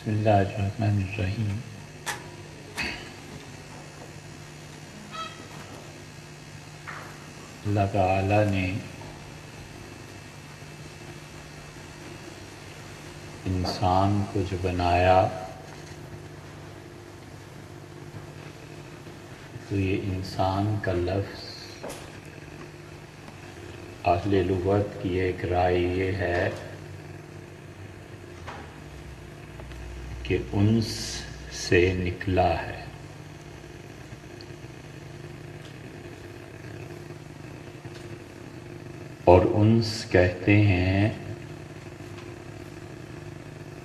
بسم اللہ الرحمن الرحیم۔ اللہ تعالیٰ نے انسان کو جو بنایا تو یہ انسان کا لفظ اہل لغت کی ایک رائے یہ ہے کہ انس سے نکلا ہے، اور انس کہتے ہیں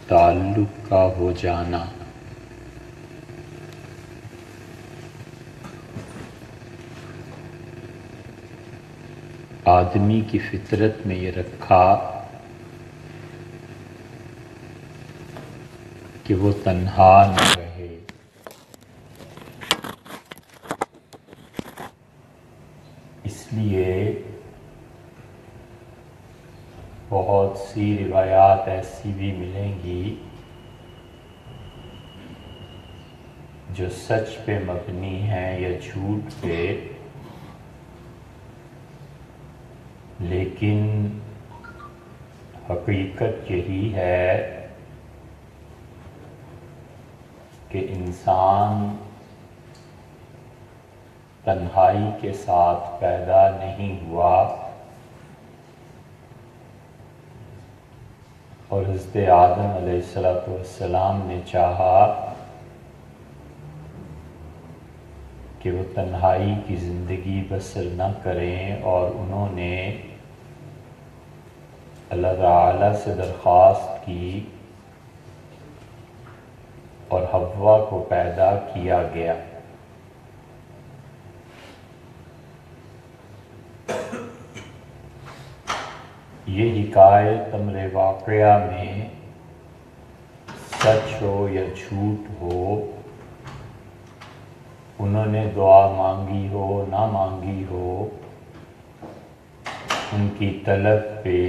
تعلق کا ہو جانا۔ آدمی کی فطرت میں یہ رکھا کہ وہ تنہا نہ رہے، اس لیے بہت سی روایات ایسی بھی ملیں گی جو سچ پہ مبنی ہیں یا جھوٹ پہ، لیکن حقیقت یہی ہے کہ انسان تنہائی کے ساتھ پیدا نہیں ہوا، اور حضرت آدم علیہ السلام نے چاہا کہ وہ تنہائی کی زندگی بسر نہ کریں، اور انہوں نے اللہ تعالیٰ سے درخواست کی اور حوا کو پیدا کیا گیا۔ یہ حکایت امر واقعہ میں سچ ہو یا جھوٹ ہو، انہوں نے دعا مانگی ہو نہ مانگی ہو، ان کی طلب پہ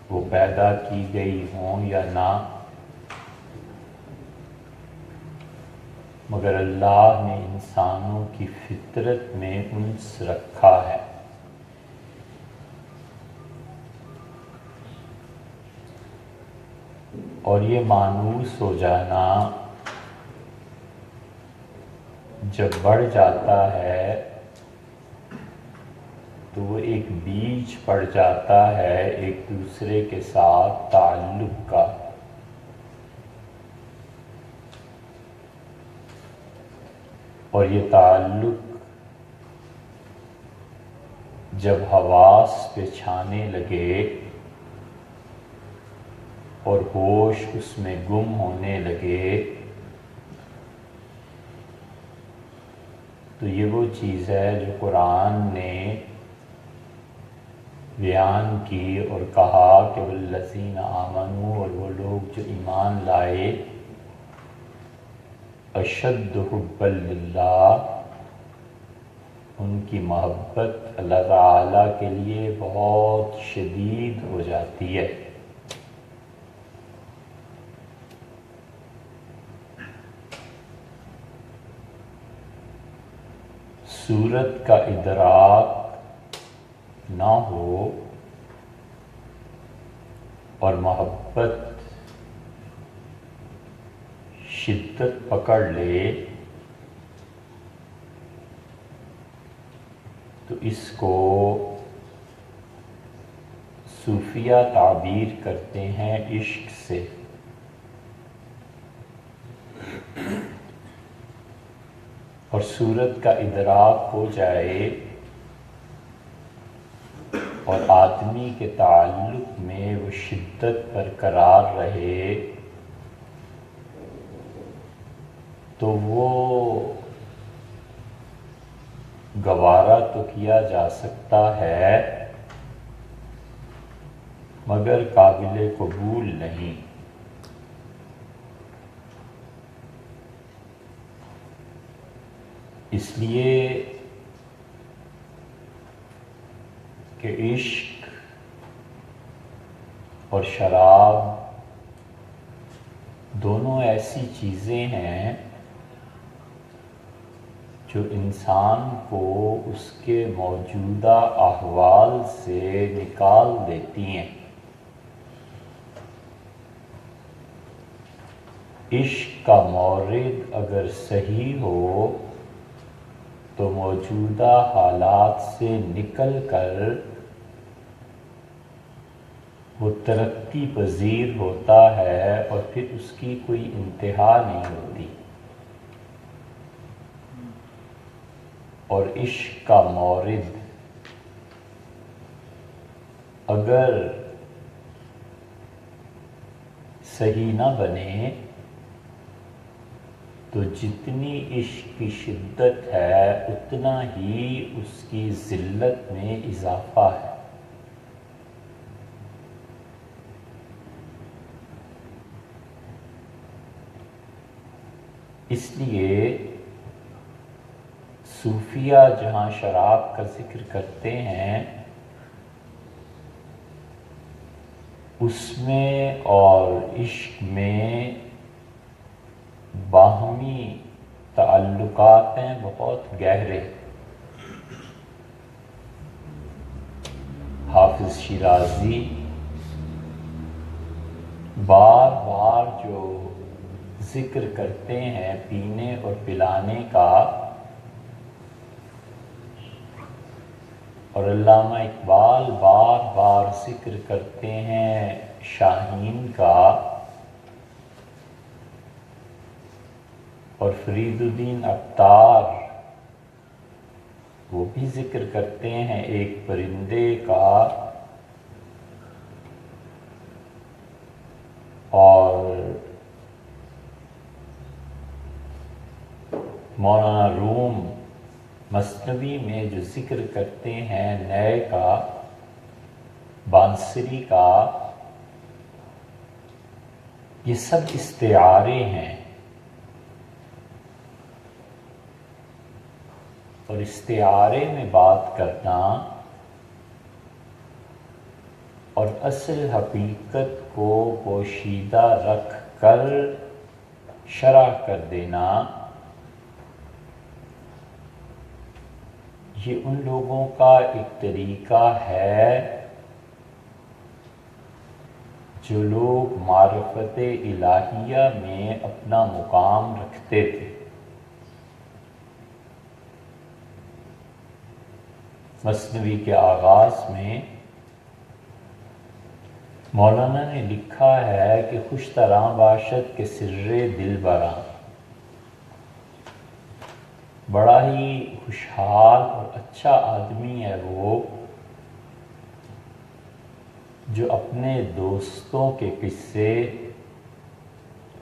وہ پیدا کی گئی ہوں یا نہ، مگر اللہ نے انسانوں کی فطرت میں انس رکھا ہے۔ اور یہ مانوس ہو جانا جب بڑھ جاتا ہے تو وہ ایک بیج پڑ جاتا ہے ایک دوسرے کے ساتھ تعلق کا، اور یہ تعلق جب حواس پہ چھانے لگے اور ہوش اس میں گم ہونے لگے تو یہ وہ چیز ہے جو قرآن نے بیان کی اور کہا کہ والذین آمنوا، اور وہ لوگ جو ایمان لائے، اشد حبا للہ، ان کی محبت اللہ تعالیٰ کے لیے بہت شدید ہو جاتی ہے۔ صورت کا ادراک نہ ہو اور محبت شدت پکڑ لے تو اس کو صوفیہ تعبیر کرتے ہیں عشق سے۔ اور صورت کا ادراک ہو جائے اور آدمی کے تعلق میں وہ شدت برقرار رہے تو وہ گوارا تو کیا جا سکتا ہے مگر قابل قبول نہیں۔ اس لیے کہ عشق اور شراب دونوں ایسی چیزیں ہیں جو انسان کو اس کے موجودہ احوال سے نکال دیتی ہیں۔ عشق کا مورد اگر صحیح ہو تو موجودہ حالات سے نکل کر وہ ترقی پذیر ہوتا ہے اور پھر اس کی کوئی انتہا نہیں ہوتی، اور عشق کا مورد اگر صحیح نہ بنے تو جتنی عشق کی شدت ہے اتنا ہی اس کی ذلت میں اضافہ ہے۔ اس لیے صوفیہ جہاں شراب کا ذکر کرتے ہیں اس میں اور عشق میں باہمی تعلقات ہیں بہت گہرے۔ حافظ شیرازی بار بار جو ذکر کرتے ہیں پینے اور پلانے کا، اور علامہ اقبال بار بار ذکر کرتے ہیں شاہین کا، اور فرید الدین عطار وہ بھی ذکر کرتے ہیں ایک پرندے کا، اور مولانا روم مثنوی میں جو ذکر کرتے ہیں نئے کا، بانسری کا، یہ سب استعارے ہیں، اور استعارے میں بات کرنا اور اصل حقیقت کو پوشیدہ رکھ کر شرح کر دینا، یہ ان لوگوں کا ایک طریقہ ہے جو لوگ معرفت الہیہ میں اپنا مقام رکھتے تھے۔ مثنوی کے آغاز میں مولانا نے لکھا ہے کہ خوش طرح باشد کے سر دل براں، بڑا ہی خوشحال اور اچھا آدمی ہے وہ جو اپنے دوستوں کے قصے،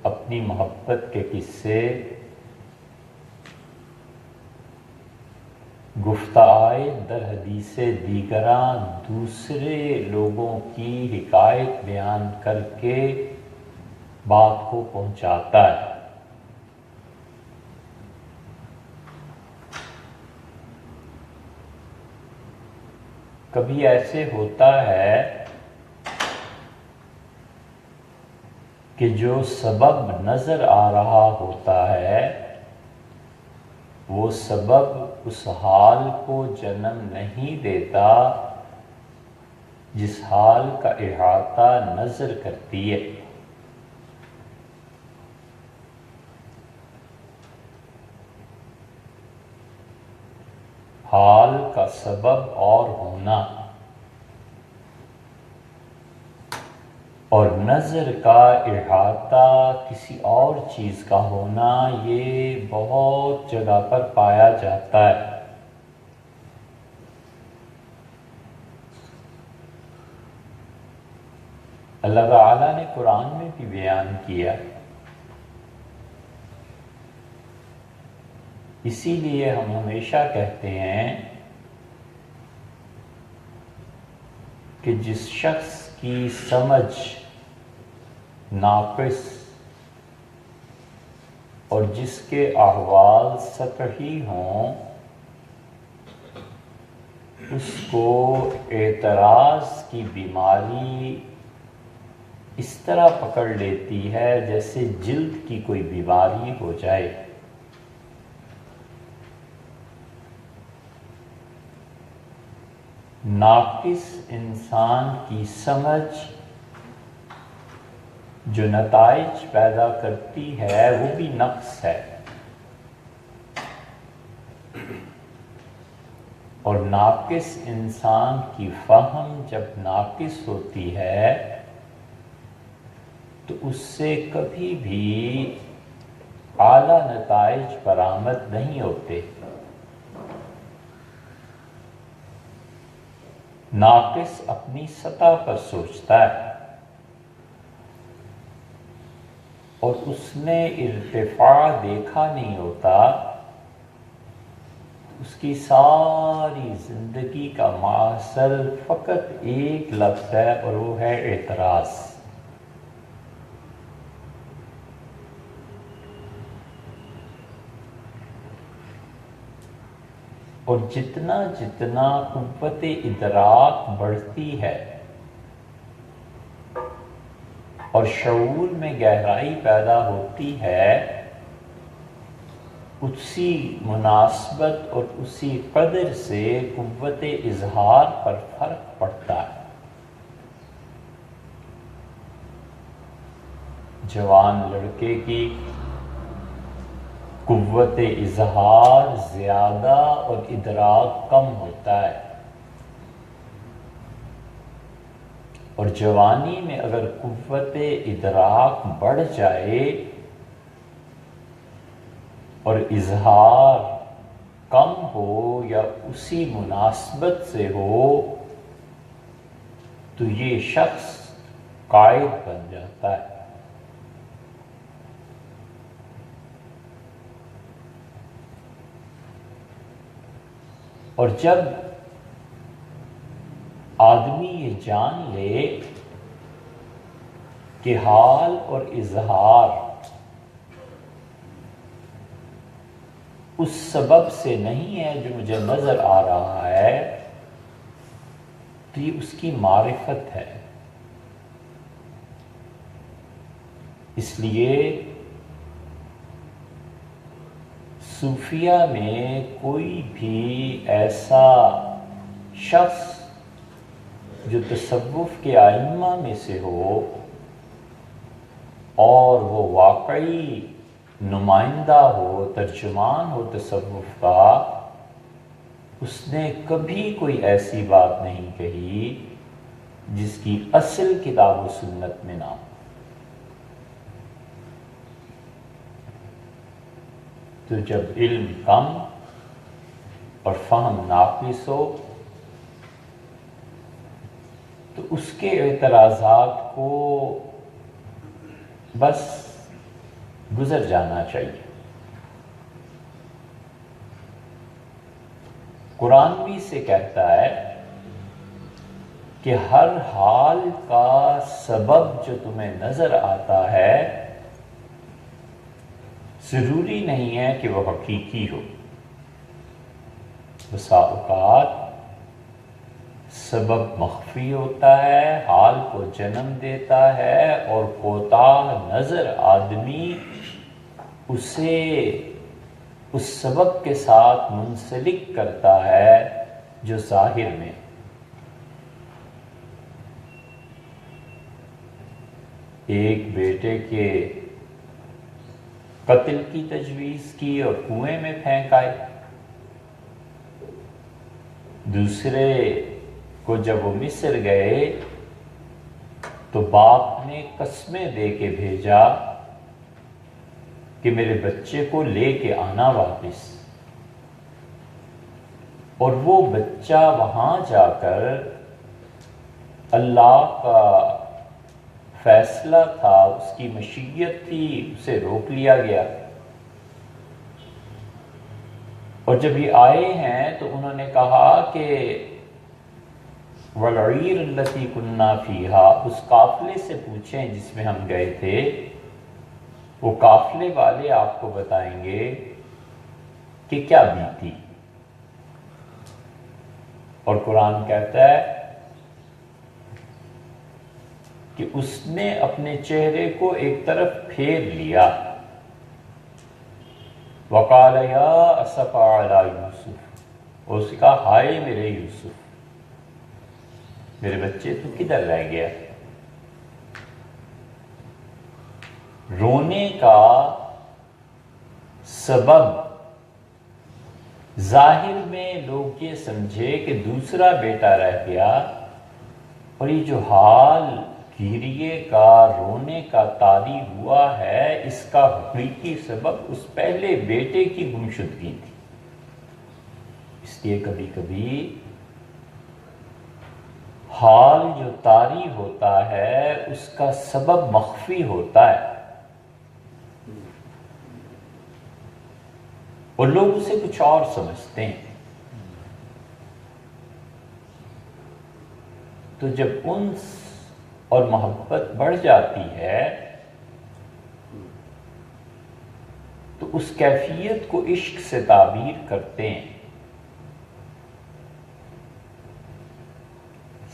اپنی محبت کے قصے گفتائے در حدیث دیگراں دوسرے لوگوں کی حکایت بیان کر کے بات کو پہنچاتا ہے۔ کبھی ایسے ہوتا ہے کہ جو سبب نظر آ رہا ہوتا ہے وہ سبب اس حال کو جنم نہیں دیتا جس حال کا احاطہ نظر کرتی ہے۔ حال کا سبب اور ہونا اور نظر کا احاطہ کسی اور چیز کا ہونا، یہ بہت جگہ پر پایا جاتا ہے۔ اللہ تعالیٰ نے قرآن میں بھی بیان کیا، اسی لیے ہم ہمیشہ کہتے ہیں کہ جس شخص کی سمجھ ناقص اور جس کے احوال سطحی ہوں اس کو اعتراض کی بیماری اس طرح پکڑ لیتی ہے جیسے جلد کی کوئی بیماری ہو جائے۔ ناقص انسان کی سمجھ جو نتائج پیدا کرتی ہے وہ بھی نقص ہے، اور ناقص انسان کی فہم جب ناقص ہوتی ہے تو اس سے کبھی بھی اعلیٰ نتائج برآمد نہیں ہوتے۔ ناقص اپنی سطح پر سوچتا ہے اور اس نے ارتفاع دیکھا نہیں ہوتا، اس کی ساری زندگی کا ماحصل فقط ایک لفظ ہے اور وہ ہے اعتراض۔ اور جتنا جتنا قوت ادراک بڑھتی ہے اور شعور میں گہرائی پیدا ہوتی ہے، اسی مناسبت اور اسی قدر سے قوت اظہار پر فرق پڑتا ہے۔ جوان لڑکے کی قوت اظہار زیادہ اور ادراک کم ہوتا ہے، اور جوانی میں اگر قوت ادراک بڑھ جائے اور اظہار کم ہو یا اسی مناسبت سے ہو تو یہ شخص قائد بن جاتا ہے۔ اور جب آدمی یہ جان لے کہ حال اور اظہار اس سبب سے نہیں ہے جو مجھے نظر آ رہا ہے، تو یہ اس کی معرفت ہے۔ اس لیے صوفیہ میں کوئی بھی ایسا شخص جو تصوف کے ائمہ میں سے ہو اور وہ واقعی نمائندہ ہو، ترجمان ہو تصوف کا، اس نے کبھی کوئی ایسی بات نہیں کہی جس کی اصل کتاب و سنت میں نہ ہو۔ تو جب علم کم اور فہم ناقص ہو تو اس کے اعتراضات کو بس گزر جانا چاہیے۔ قرآن بھی سے کہتا ہے کہ ہر حال کا سبب جو تمہیں نظر آتا ہے ضروری نہیں ہے کہ وہ حقیقی ہو۔ بسا اوقات سبب مخفی ہوتا ہے، حال کو جنم دیتا ہے، اور کوتاہ نظر آدمی اسے اس سبب کے ساتھ منسلک کرتا ہے جو ظاہر میں۔ ایک بیٹے کے قتل کی تجویز کی اور کنویں میں پھینک آئے، دوسرے کو جب وہ مصر گئے تو باپ نے قسمیں دے کے بھیجا کہ میرے بچے کو لے کے آنا واپس، اور وہ بچہ وہاں جا کر اللہ کا فیصلہ تھا، اس کی مشیت تھی، اسے روک لیا گیا۔ اور جب یہ آئے ہیں تو انہوں نے کہا کہ وَالْعِيرُ الَّتِي كُنَّا فِيهَا، اس قافلے سے پوچھیں جس میں ہم گئے تھے، وہ قافلے والے آپ کو بتائیں گے کہ کیا بیتی۔ اور قرآن کہتا ہے کہ اس نے اپنے چہرے کو ایک طرف پھیر لیا. وقال یا اسف علی یوسف، اور اس نے کہا ہائے میرے یوسف، میرے بچے تو کدھر رہ گیا. رونے کا سبب ظاہر میں لوگ یہ سمجھے کہ دوسرا بیٹا رہ گیا، اور یہ جو حال گیریے کا رونے کا طاری ہوا ہے، اس کا حقیقی سبب اس پہلے بیٹے کی گمشدگی تھی. اس لیے کبھی کبھی حال جو طاری ہوتا ہے اس کا سبب مخفی ہوتا ہے، اور لوگ اسے کچھ اور سمجھتے ہیں. تو جب انس اور محبت بڑھ جاتی ہے تو اس کیفیت کو عشق سے تعبیر کرتے ہیں.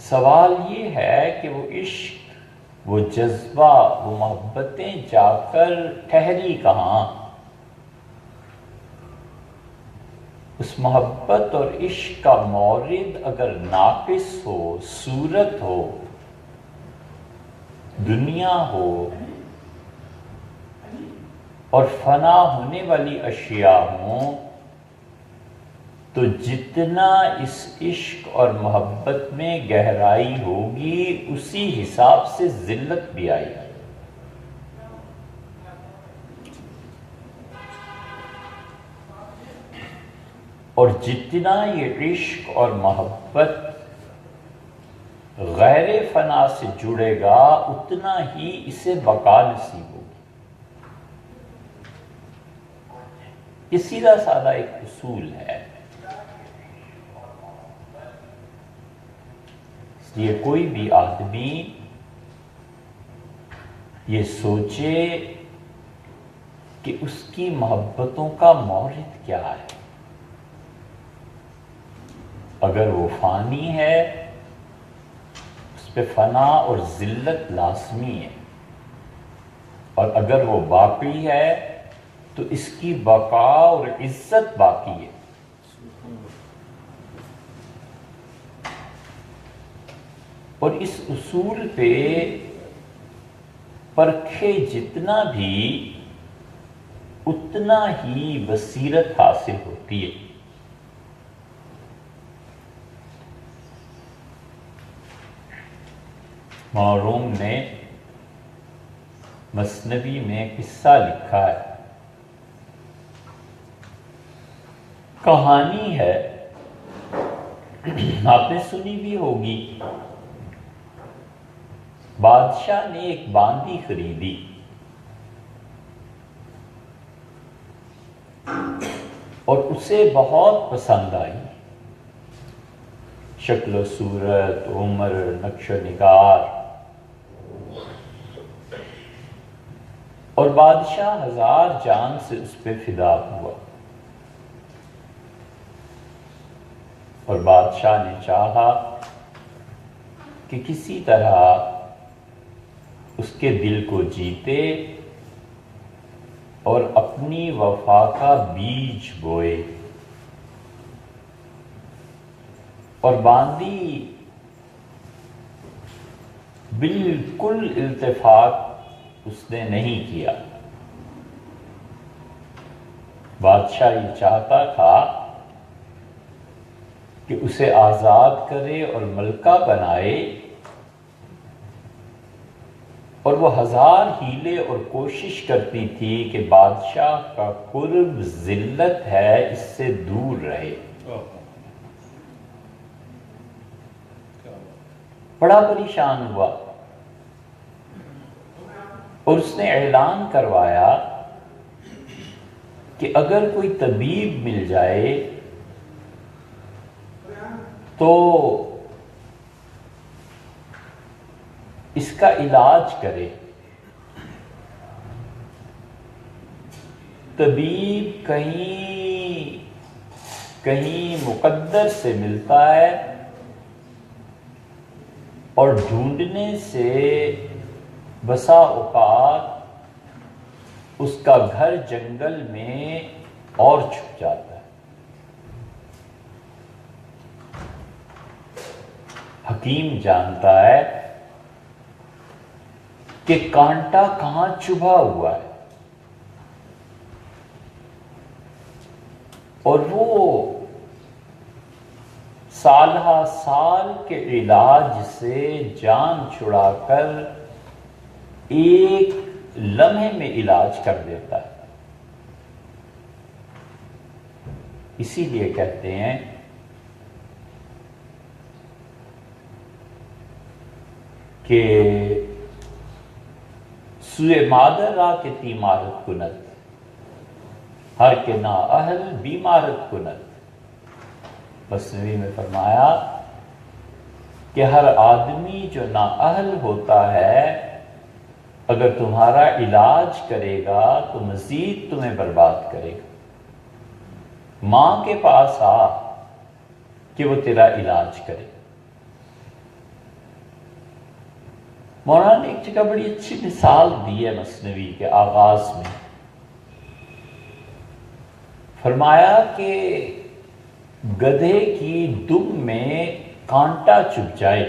سوال یہ ہے کہ وہ عشق، وہ جذبہ، وہ محبتیں جا کر ٹھہری کہاں؟ اس محبت اور عشق کا مورد اگر ناقص ہو، صورت ہو، دنیا ہو اور فنا ہونے والی اشیاء ہوں، تو جتنا اس عشق اور محبت میں گہرائی ہوگی اسی حساب سے ذلت بھی آئے گی. اور جتنا یہ عشق اور محبت غیر فنا سے جڑے گا اتنا ہی اسے بقا نصیب ہوگی. یہ سیدھا سادہ ایک اصول ہے. اس لیے کوئی بھی آدمی یہ سوچے کہ اس کی محبتوں کا مورد کیا ہے. اگر وہ فانی ہے اس پہ فنا اور ذلت لازمی ہے، اور اگر وہ باقی ہے تو اس کی بقا اور عزت باقی ہے. اور اس اصول پہ پرکھے جتنا بھی اتنا ہی بصیرت حاصل ہوتی ہے. موروم نے مثنوی میں قصہ لکھا ہے، کہانی ہے، آپ نے سنی بھی ہوگی. بادشاہ نے ایک باندی خریدی اور اسے بہت پسند آئی. شکل و صورت، عمر، نقش و نگار، اور بادشاہ ہزار جان سے اس پہ فدا ہوا. اور بادشاہ نے چاہا کہ کسی طرح اس کے دل کو جیتے اور اپنی وفا کا بیج بوئے. اور باندی بالکل التفات اس نے نہیں کیا. بادشاہ یہ چاہتا تھا کہ اسے آزاد کرے اور ملکہ بنائے، اور وہ ہزار ہیلے اور کوشش کرتی تھی کہ بادشاہ کا قرب ذلت ہے اس سے دور رہے. بڑا پریشان ہوا اور اس نے اعلان کروایا کہ اگر کوئی طبیب مل جائے تو اس کا علاج کرے. طبیب کہیں مقدر سے ملتا ہے اور ڈھونڈنے سے بسا اوقات اس کا گھر جنگل میں اور چھپ جاتا ہے۔ حکیم جانتا ہے کہ کانٹا کہاں چبھا ہوا ہے، اور وہ سالہ سال کے علاج سے جان چھڑا کر ایک لمحے میں علاج کر دیتا ہے۔ اسی لیے کہتے ہیں کہ سوئے مادر را کے تیمارت کنت، ہر کے نا اہل بیمارت کنت۔ مثنوی میں فرمایا کہ ہر آدمی جو نااہل ہوتا ہے اگر تمہارا علاج کرے گا تو مزید تمہیں برباد کرے گا۔ ماں کے پاس آ کہ وہ تیرا علاج کرے۔ مولانا نے ایک جگہ بڑی اچھی مثال دی ہے مثنوی کے آغاز میں، فرمایا کہ گدھے کی دم میں کانٹا چبھ جائے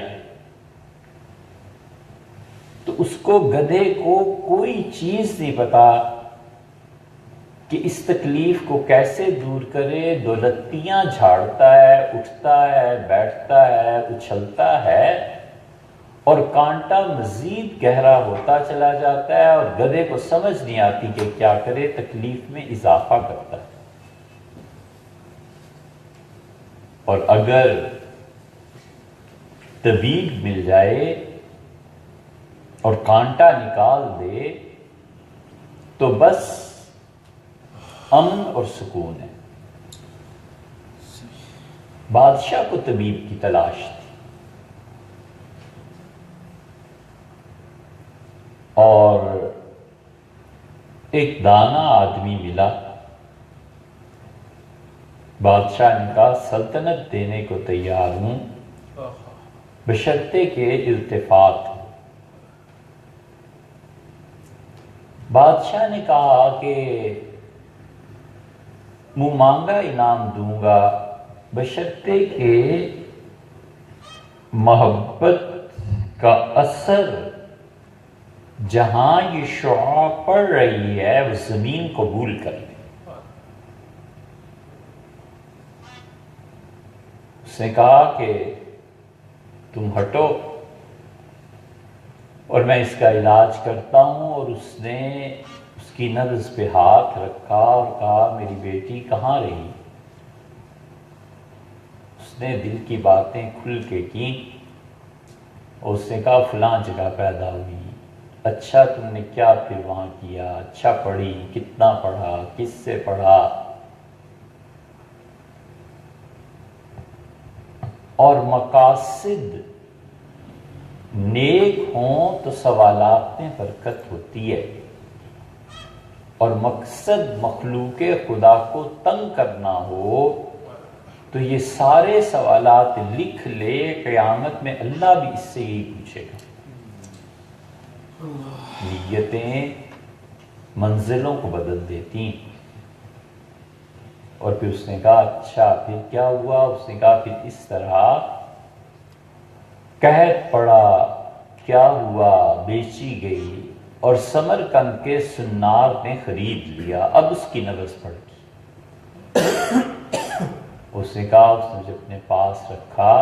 تو اس کو گدھے کو کوئی چیز نہیں پتا کہ اس تکلیف کو کیسے دور کرے۔ دو لتیاں جھاڑتا ہے، اٹھتا ہے، بیٹھتا ہے، اچھلتا ہے، اور کانٹا مزید گہرا ہوتا چلا جاتا ہے، اور گدھے کو سمجھ نہیں آتی کہ کیا کرے، تکلیف میں اضافہ کرتا ہے۔ اور اگر طبیب مل جائے اور کانٹا نکال دے تو بس امن اور سکون ہے۔ بادشاہ کو طبیب کی تلاش تھی، اور ایک دانا آدمی ملا۔ بادشاہ نے کہا سلطنت دینے کو تیار ہوں بشرطے کے التفات۔ بادشاہ نے کہا کہ منہ مانگا انعام دوں گا بشرطے کہ محبت کا اثر جہاں یہ شعاع پڑ رہی ہے وہ زمین قبول کر لے۔ اس نے کہا کہ تم ہٹو اور میں اس کا علاج کرتا ہوں، اور اس نے اس کی نبض پہ ہاتھ رکھا اور کہا میری بیٹی کہاں رہی؟ اس نے دل کی باتیں کھل کے کی، اور اس نے کہا فلاں جگہ پیدا ہوئی۔ اچھا تم نے کیا پھر وہاں کیا؟ اچھا پڑھی؟ کتنا پڑھا؟ کس سے پڑھا؟ اور مقاصد نیک ہوں تو سوالات میں برکت ہوتی ہے، اور مقصد مخلوق خدا کو تنگ کرنا ہو تو یہ سارے سوالات لکھ لے، قیامت میں اللہ بھی اس سے ہی پوچھے گا۔ نیتیں منزلوں کو بدل دیتی ہیں۔ اور پھر اس نے کہا اچھا پھر کیا ہوا؟ اس نے کہا پھر اس طرح قحط پڑا، کیا ہوا؟ بیچی گئی، اور سمرقند کے سنار نے خرید لیا، اب اس کی نبض پڑ گئی۔ اس نے کہا اس نے مجھے اپنے پاس رکھا،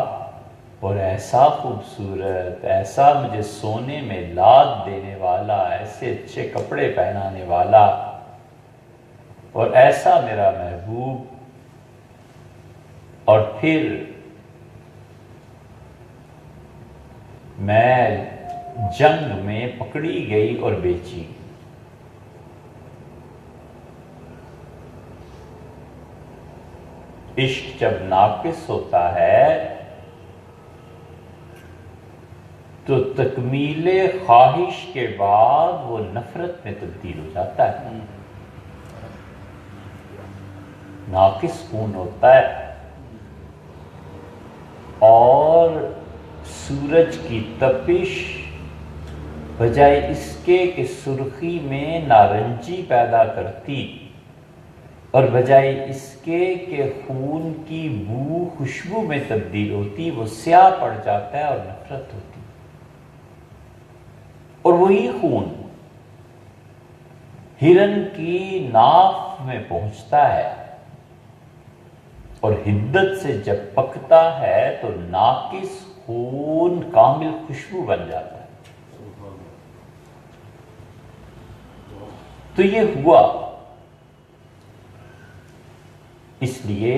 اور ایسا خوبصورت، ایسا مجھے سونے میں لاد دینے والا، ایسے اچھے کپڑے پہنانے والا، اور ایسا میرا محبوب، اور پھر میں جنگ میں پکڑی گئی اور بیچی۔ عشق جب ناقص ہوتا ہے تو تکمیل خواہش کے بعد وہ نفرت میں تبدیل ہو جاتا ہے۔ ناقص خون ہوتا ہے، اور سورج کی تپش بجائے اس کے کہ سرخی میں نارنجی پیدا کرتی، اور بجائے اس کے کہ خون کی بو خوشبو میں تبدیل ہوتی، وہ سیاہ پڑ جاتا ہے اور نفرت ہوتی۔ اور وہی خون ہرن کی ناف میں پہنچتا ہے اور حدت سے جب پکتا ہے تو ناقص خون کامل خوشبو بن جاتا ہے۔ تو یہ ہوا، اس لیے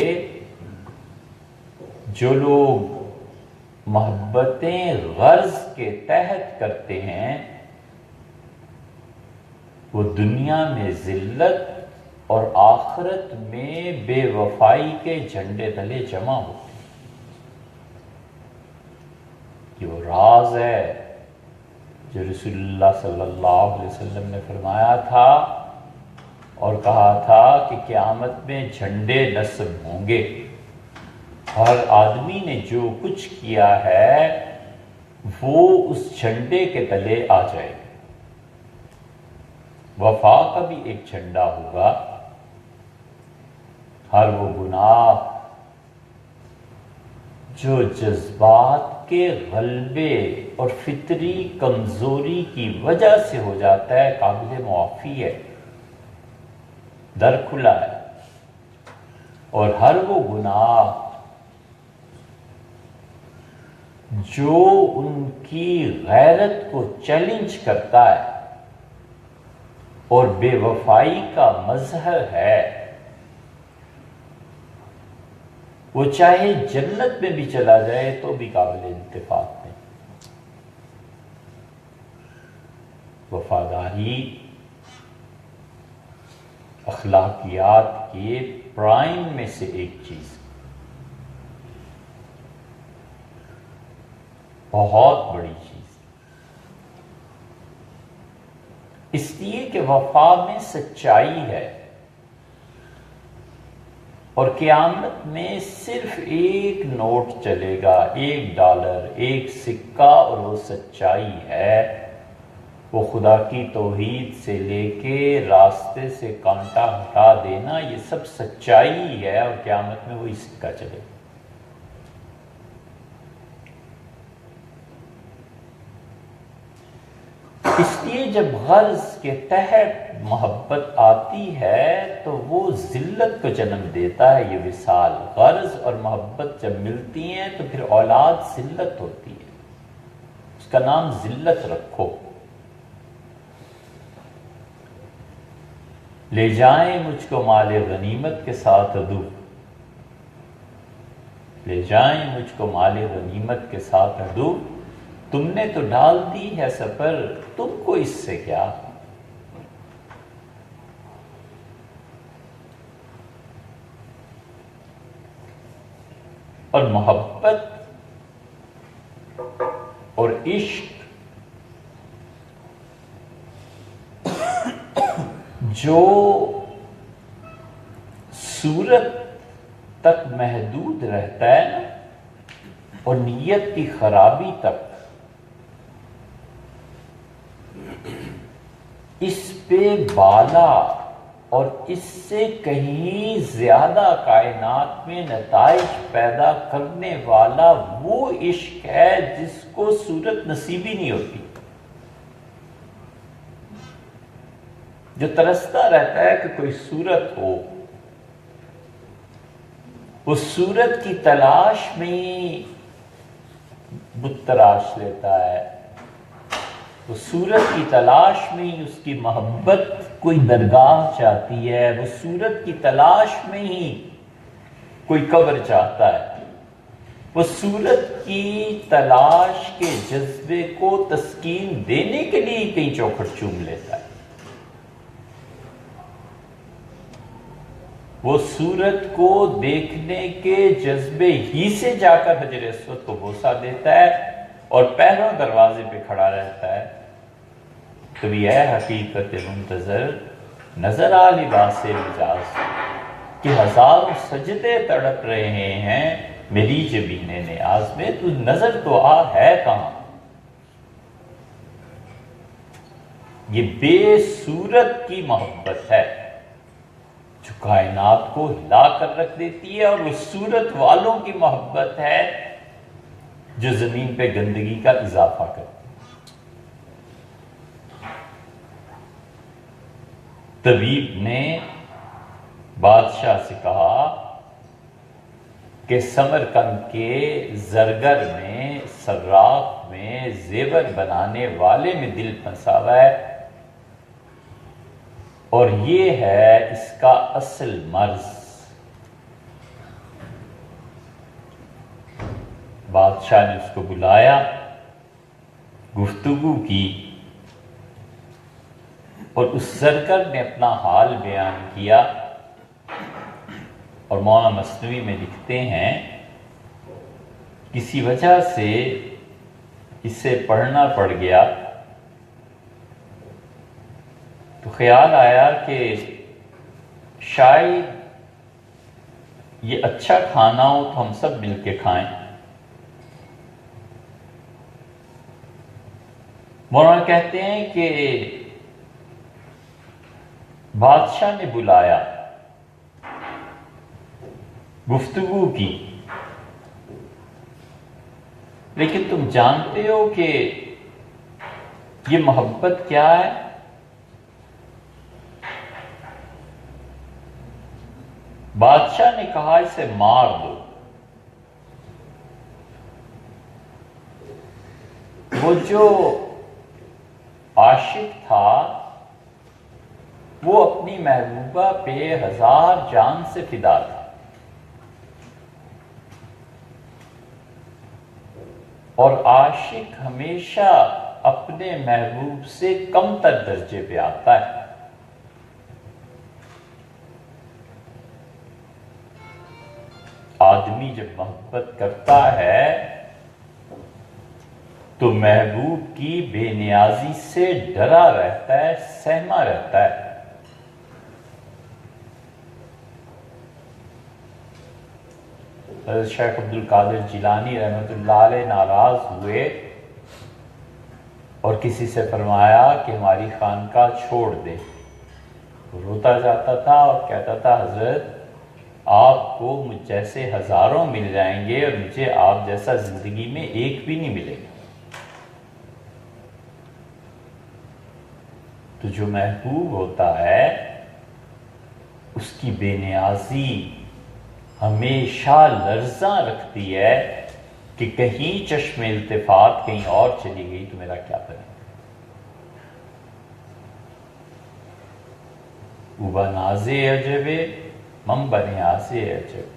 جو لوگ محبتیں غرض کے تحت کرتے ہیں وہ دنیا میں ذلت اور آخرت میں بے وفائی کے جھنڈے تلے جمع ہوتے ہیں۔ یہ وہ راز ہے جو رسول اللہ صلی اللہ علیہ وسلم نے فرمایا تھا اور کہا تھا کہ قیامت میں جھنڈے نصب ہوں گے، ہر آدمی نے جو کچھ کیا ہے وہ اس جھنڈے کے تلے آ جائے گا۔ وفا کا بھی ایک جھنڈا ہوگا، ہر وہ گناہ جو جذبات کے غلبے اور فطری کمزوری کی وجہ سے ہو جاتا ہے قابل معافی ہے، در کھلا ہے، اور ہر وہ گناہ جو ان کی غیرت کو چیلنج کرتا ہے اور بے وفائی کا مظہر ہے، وہ چاہے جنت میں بھی چلا جائے تو بھی قابل اتفاق نہیں۔ وفاداری اخلاقیات کے پرائم میں سے ایک چیز، بہت بڑی چیز، اس لیے کہ وفا میں سچائی ہے، اور قیامت میں صرف ایک نوٹ چلے گا، $1، ایک سکہ، اور وہ سچائی ہے۔ وہ خدا کی توحید سے لے کے راستے سے کانٹا ہٹا دینا، یہ سب سچائی ہے، اور قیامت میں وہی سکہ چلے گا۔ اس لیے جب غرض کے تحت محبت آتی ہے تو وہ ذلت کو جنم دیتا ہے۔ یہ وصال، غرض اور محبت جب ملتی ہیں تو پھر اولاد ذلت ہوتی ہے، اس کا نام ذلت رکھو۔ لے جائیں مجھ کو مال غنیمت کے ساتھ عدو، لے جائیں مجھ کو مال غنیمت کے ساتھ عدو، تم نے تو ڈال دی ہے سفر، تم کو اس سے کیا؟ اور محبت اور عشق جو صورت تک محدود رہتا ہے نا، اور نیت کی خرابی تک، اس پہ بالا اور اس سے کہیں زیادہ کائنات میں نتائج پیدا کرنے والا وہ عشق ہے جس کو صورت نصیبی نہیں ہوتی، جو ترستا رہتا ہے کہ کوئی صورت ہو، وہ صورت کی تلاش میں بت تراش لیتا ہے، وہ صورت کی تلاش میں ہی اس کی محبت کوئی درگاہ چاہتی ہے، وہ صورت کی تلاش میں ہی کوئی قبر چاہتا ہے، وہ صورت کی تلاش کے جذبے کو تسکین دینے کے لیے کہیں چوکھٹ چوم لیتا ہے، وہ صورت کو دیکھنے کے جذبے ہی سے جا کر حجر اسود کو بوسہ دیتا ہے اور پہلوں دروازے پہ کھڑا رہتا ہے۔ کبھی اے حقیقت منتظر نظر آ لباس مجاز کہ ہزاروں سجدے تڑپ رہے ہیں میری جبین نیاز میں، تو نظر تو آ ہے کہاں؟ یہ بے صورت کی محبت ہے جو کائنات کو ہلا کر رکھ دیتی ہے، اور وہ صورت والوں کی محبت ہے جو زمین پہ گندگی کا اضافہ کرتی ہے۔ طبیب نے بادشاہ سے کہا کہ سمرقند کے زرگر میں، صراف میں، زیور بنانے والے میں دل پھنسا ہوا ہے، اور یہ ہے اس کا اصل مرض۔ بادشاہ نے اس کو بلایا، گفتگو کی، اور اس زرگر نے اپنا حال بیان کیا، اور مولانا مثنوی میں لکھتے ہیں کسی وجہ سے اسے پڑھنا پڑ گیا تو خیال آیا کہ شاید یہ اچھا کھانا ہو تو ہم سب مل کے کھائیں۔ مولانا کہتے ہیں کہ بادشاہ نے بلایا، گفتگو کی، لیکن تم جانتے ہو کہ یہ محبت کیا ہے؟ بادشاہ نے کہا اسے مار دو۔ وہ جو عاشق تھا وہ اپنی محبوبہ پہ 1000 جان سے فدا تھا، اور عاشق ہمیشہ اپنے محبوب سے کم تر درجے پہ آتا ہے۔ آدمی جب محبت کرتا ہے تو محبوب کی بے نیازی سے ڈرا رہتا ہے، سہما رہتا ہے۔ حضرت شیخ عبد القادر جیلانی رحمۃ اللہ علیہ ناراض ہوئے اور کسی سے فرمایا کہ ہماری خانقاہ چھوڑ دے۔ وہ روتا جاتا تھا اور کہتا تھا حضرت آپ کو مجھ جیسے ہزاروں مل جائیں گے اور مجھے آپ جیسا زندگی میں ایک بھی نہیں ملے گا۔ تو جو محبوب ہوتا ہے اس کی بے نیازی ہمیشہ لرزاں رکھتی ہے کہ کہیں چشم التفات کہیں اور چلی گئی تو میرا کیا بنے۔ او بناز عجب من بنیاز عجب،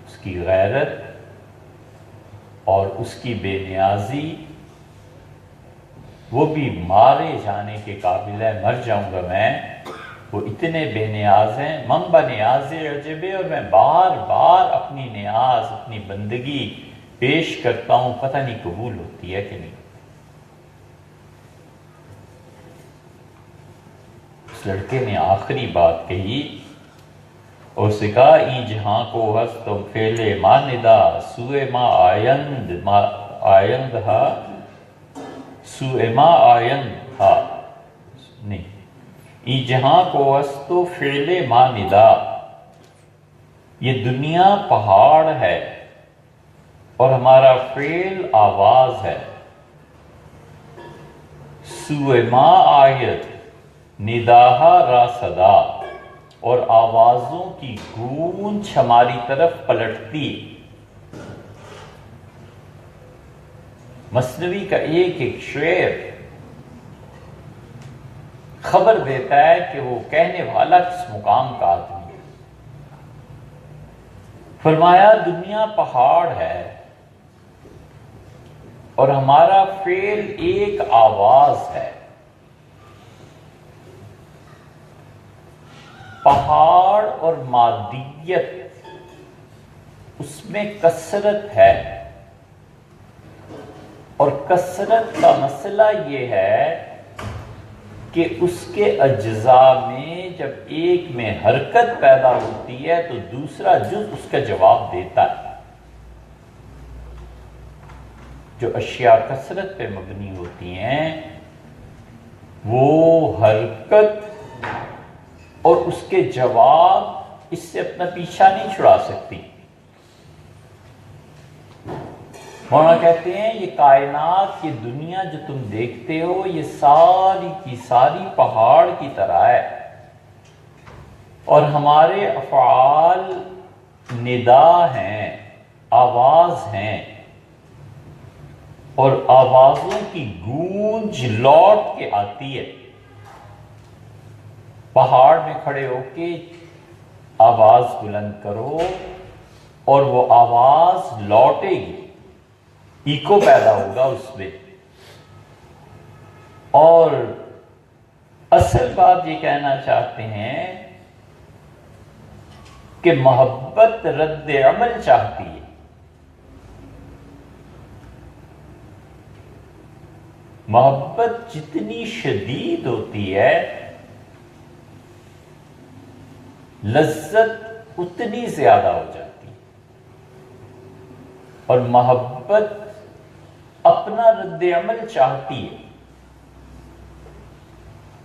اس کی غیرت اور اس کی بے نیازی، وہ بھی مارے جانے کے قابل ہے، مر جاؤں گا میں، وہ اتنے بے نیاز ہیں۔ من بنیاز عجب، اور میں بار بار اپنی نیاز، اپنی بندگی پیش کرتا ہوں، پتہ نہیں قبول ہوتی ہے کہ نہیں۔ اس لڑکے نے آخری بات کہی اور اسے کہا این جہاں کو ہستم فعل ما ندا سوء ما آیند ہا سوء ما آیند ہا، نہیں، ای جہاں کو ہستو فعل ما ندا، یہ دنیا پہاڑ ہے اور ہمارا فعل آواز ہے۔ سوء ما آیت نداہا را صدا، اور آوازوں کی گونج ہماری طرف پلٹتی۔ مثنوی کا ایک ایک شعر خبر دیتا ہے کہ وہ کہنے والا کس مقام کا آدمی ہے۔ فرمایا دنیا پہاڑ ہے اور ہمارا فعل ایک آواز ہے۔ پہاڑ اور مادیت، اس میں کثرت ہے، اور کثرت کا مسئلہ یہ ہے کہ اس کے اجزاء میں جب ایک میں حرکت پیدا ہوتی ہے تو دوسرا جز اس کا جواب دیتا ہے۔ جو اشیاء کثرت پہ مبنی ہوتی ہیں وہ حرکت اور اس کے جواب اس سے اپنا پیچھا نہیں چھڑا سکتی۔ مولانا کہتے ہیں یہ کائنات، یہ دنیا جو تم دیکھتے ہو، یہ ساری کی ساری پہاڑ کی طرح ہے، اور ہمارے افعال ندا ہیں، آواز ہیں، اور آوازوں کی گونج لوٹ کے آتی ہے۔ پہاڑ میں کھڑے ہو کے آواز بلند کرو اور وہ آواز لوٹے گی، ایکو پیدا ہوگا اس میں۔ اور اصل بات یہ کہنا چاہتے ہیں کہ محبت رد عمل چاہتی ہے۔ محبت جتنی شدید ہوتی ہے، لذت اتنی زیادہ ہو جاتی ہے، اور محبت اپنا رد عمل چاہتی ہے،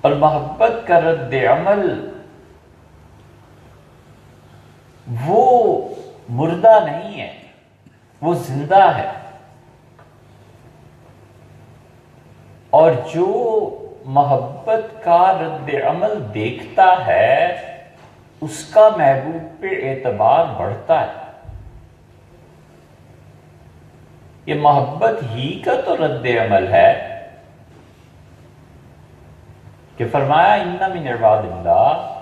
اور محبت کا رد عمل وہ مردہ نہیں ہے، وہ زندہ ہے۔ اور جو محبت کا رد عمل دیکھتا ہے اس کا محبوب پہ اعتبار بڑھتا ہے۔ یہ محبت ہی کا تو رد عمل ہے کہ فرمایا ان من عباد اللہ،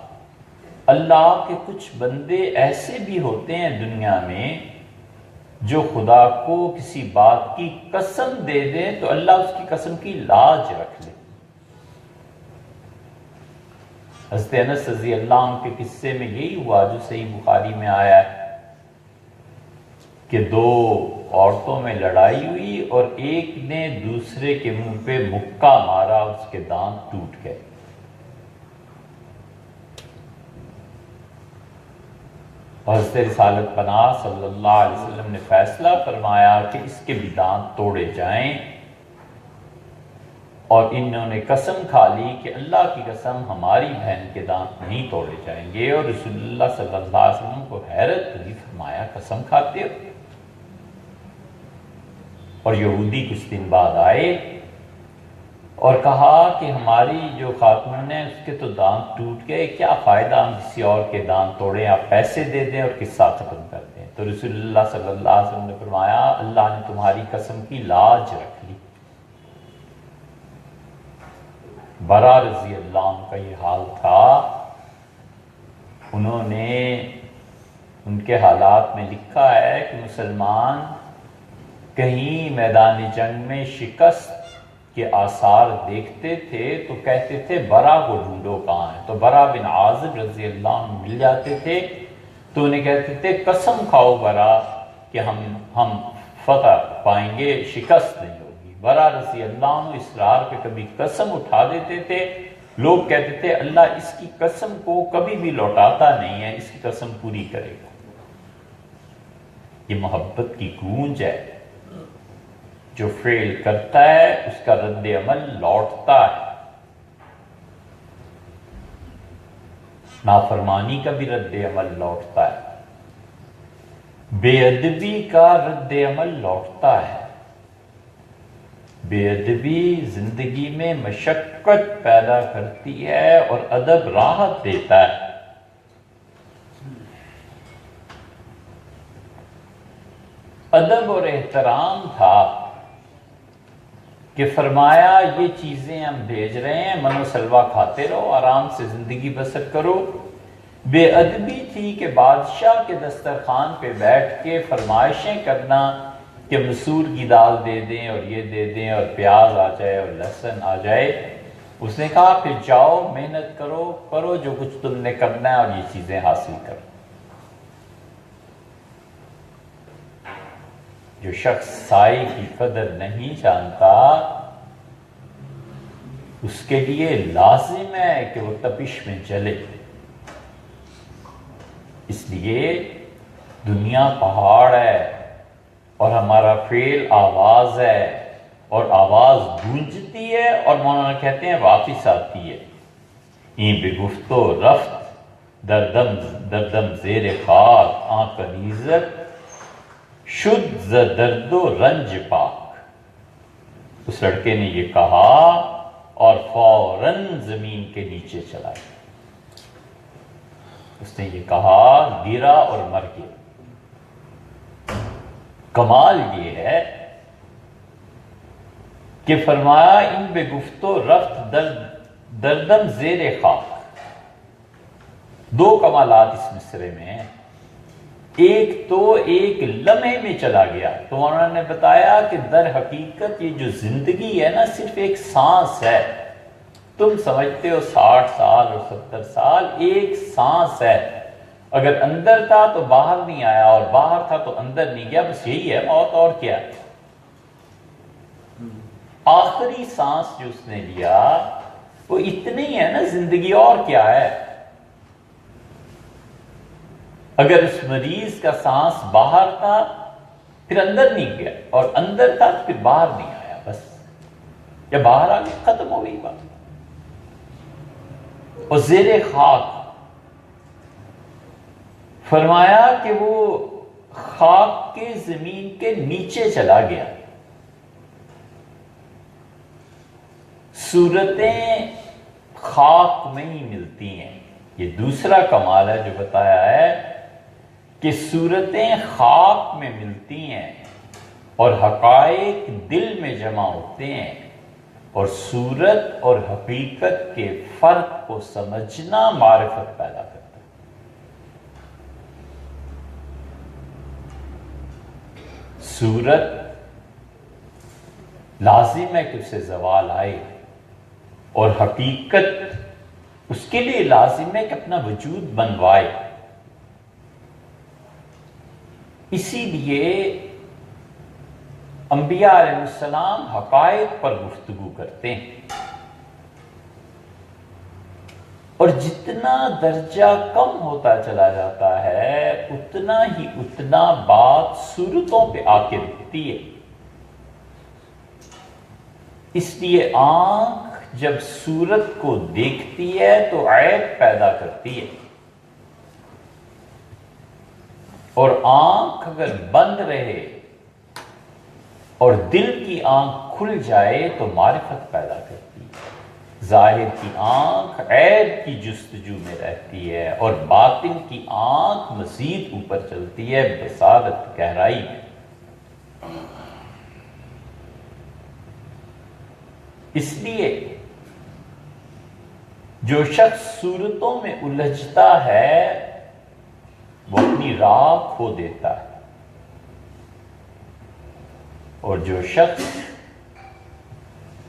اللہ کے کچھ بندے ایسے بھی ہوتے ہیں دنیا میں جو خدا کو کسی بات کی قسم دے دیں تو اللہ اس کی قسم کی لاج رکھ لے۔ حضرت انس رضی اللہ عنہ کے قصے میں یہی ہوا جو صحیح بخاری میں آیا ہے کہ دو عورتوں میں لڑائی ہوئی اور ایک نے دوسرے کے منہ پہ مکہ مارا، اس کے دانت ٹوٹ گئے۔ حضرت رسالت پناہ صلی اللہ علیہ وسلم نے فیصلہ فرمایا کہ اس کے بھی دانت توڑے جائیں، اور انہوں نے قسم کھا لی کہ اللہ کی قسم ہماری بہن کے دانت نہیں توڑے جائیں گے، اور رسول اللہ صلی اللہ علیہ وسلم کو حیرت ہوئی، فرمایا قسم کھاتے ہو؟ اور یہودی کچھ دن بعد آئے اور کہا کہ ہماری جو خاتون ہے اس کے تو دانت ٹوٹ گئے، کیا فائدہ ہم کسی اور کے دانت توڑیں، آپ پیسے دے دیں اور قصہ ختم کر دیں۔ تو رسول اللہ صلی اللہ علیہ وسلم نے فرمایا اللہ نے تمہاری قسم کی لاج رکھ لی۔ برا رضی اللہ عنہ کا یہ حال تھا، انہوں نے ان کے حالات میں لکھا ہے کہ مسلمان کہیں میدان جنگ میں شکست کے آثار دیکھتے تھے تو کہتے تھے برا کو ڈھونڈو کہاں ہے، تو برا بن عازب رضی اللہ عنہ مل جاتے تھے تو انہیں کہتے تھے قسم کھاؤ برا کہ ہم فتح پائیں گے، شکست نہیں ہوگی۔ برا رضی اللہ عنہ اسرار پہ کبھی قسم اٹھا دیتے تھے، لوگ کہتے تھے اللہ اس کی قسم کو کبھی بھی لوٹاتا نہیں ہے، اس کی قسم پوری کرے گا۔ یہ محبت کی گونج ہے، جو فعل کرتا ہے اس کا رد عمل لوٹتا ہے۔ نافرمانی کا بھی رد عمل لوٹتا ہے، بے ادبی کا رد عمل لوٹتا ہے۔ بے ادبی زندگی میں مشقت پیدا کرتی ہے اور ادب راحت دیتا ہے۔ ادب اور احترام تھا کہ فرمایا یہ چیزیں ہم بھیج رہے ہیں، من و سلوہ کھاتے رہو، آرام سے زندگی بسر کرو۔ بے ادبی تھی کہ بادشاہ کے دسترخوان پہ بیٹھ کے فرمائشیں کرنا کہ مسور کی دال دے دیں اور یہ دے دیں اور پیاز آ جائے اور لہسن آ جائے۔ اس نے کہا پھر جاؤ محنت کرو جو کچھ تم نے کرنا ہے اور یہ چیزیں حاصل کرو۔ جو شخص سائے کی قدر نہیں جانتا اس کے لیے لازم ہے کہ وہ تپش میں جلے۔ اس لیے دنیا پہاڑ ہے اور ہمارا فعل آواز ہے، اور آواز گونجتی ہے اور مولانا کہتے ہیں واپس آتی ہے. این بے گفت و رفت دردم زیر خاک آن کنیزت شد ز درد و رنج پاک. اس لڑکے نے یہ کہا اور فوراً زمین کے نیچے چلا گیا. اس نے یہ کہا، گرا اور مر گیا. کمال یہ ہے کہ فرمایا ان بے گفت و رفت دردم زیر خاک. دو کمالات اس مصرے میں ہیں. ایک تو ایک لمحے میں چلا گیا. تو انہوں نے بتایا کہ در حقیقت یہ جو زندگی ہے نا صرف ایک سانس ہے. تم سمجھتے ہو 60 سال اور 70 سال، ایک سانس ہے. اگر اندر تھا تو باہر نہیں آیا اور باہر تھا تو اندر نہیں گیا. بس یہی ہے موت، اور کیا. آخری سانس جو اس نے لیا وہ اتنی ہے نا زندگی، اور کیا ہے. اگر اس مریض کا سانس باہر تھا پھر اندر نہیں گیا، اور اندر تھا پھر باہر نہیں آیا، بس یا باہر آ گیا، ختم ہو گئی بات. اور زیر خاک فرمایا کہ وہ خاک کے زمین کے نیچے چلا گیا. صورتیں خاک میں ہی ملتی ہیں. یہ دوسرا کمال ہے جو بتایا ہے کہ صورتیں خاک میں ملتی ہیں اور حقائق دل میں جمع ہوتے ہیں، اور صورت اور حقیقت کے فرق کو سمجھنا معرفت پیدا کرتا ہے. صورت لازم ہے کہ اسے زوال آئے، اور حقیقت اس کے لیے لازم ہے کہ اپنا وجود بنوائے. اسی لیے انبیاء علیہ السلام حقائق پر گفتگو کرتے ہیں، اور جتنا درجہ کم ہوتا چلا جاتا ہے اتنا بات صورتوں پہ آ کے رکتی ہے. اس لیے آنکھ جب صورت کو دیکھتی ہے تو عیب پیدا کرتی ہے، اور آنکھ اگر بند رہے اور دل کی آنکھ کھل جائے تو معرفت پیدا کرتی ہے. ظاہر کی آنکھ عیب کی جستجو میں رہتی ہے، اور باطن کی آنکھ مزید اوپر چلتی ہے بصارت گہرائی میں. اس لیے جو شخص صورتوں میں الجھتا ہے وہ اپنی راہ کھو دیتا ہے، اور جو شخص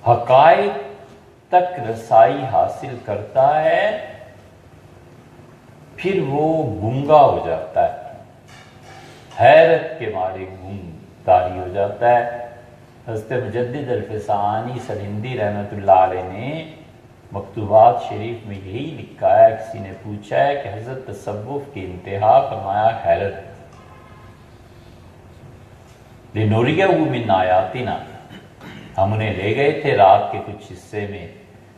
حقائق تک رسائی حاصل کرتا ہے پھر وہ گنگا ہو جاتا ہے، حیرت کے مارے گنگ طاری ہو جاتا ہے. حضرت مجدد الفسانی سرہندی رحمۃ اللہ علیہ نے مکتوبات شریف میں یہی لکھا ہے. کسی نے پوچھا ہے کہ حضرت تصوف کی انتہا، فرمایا حیرت. لِنُرِيَهُ مِنْ آیَاتِنَا، ہم انہیں لے گئے تھے رات کے کچھ حصے میں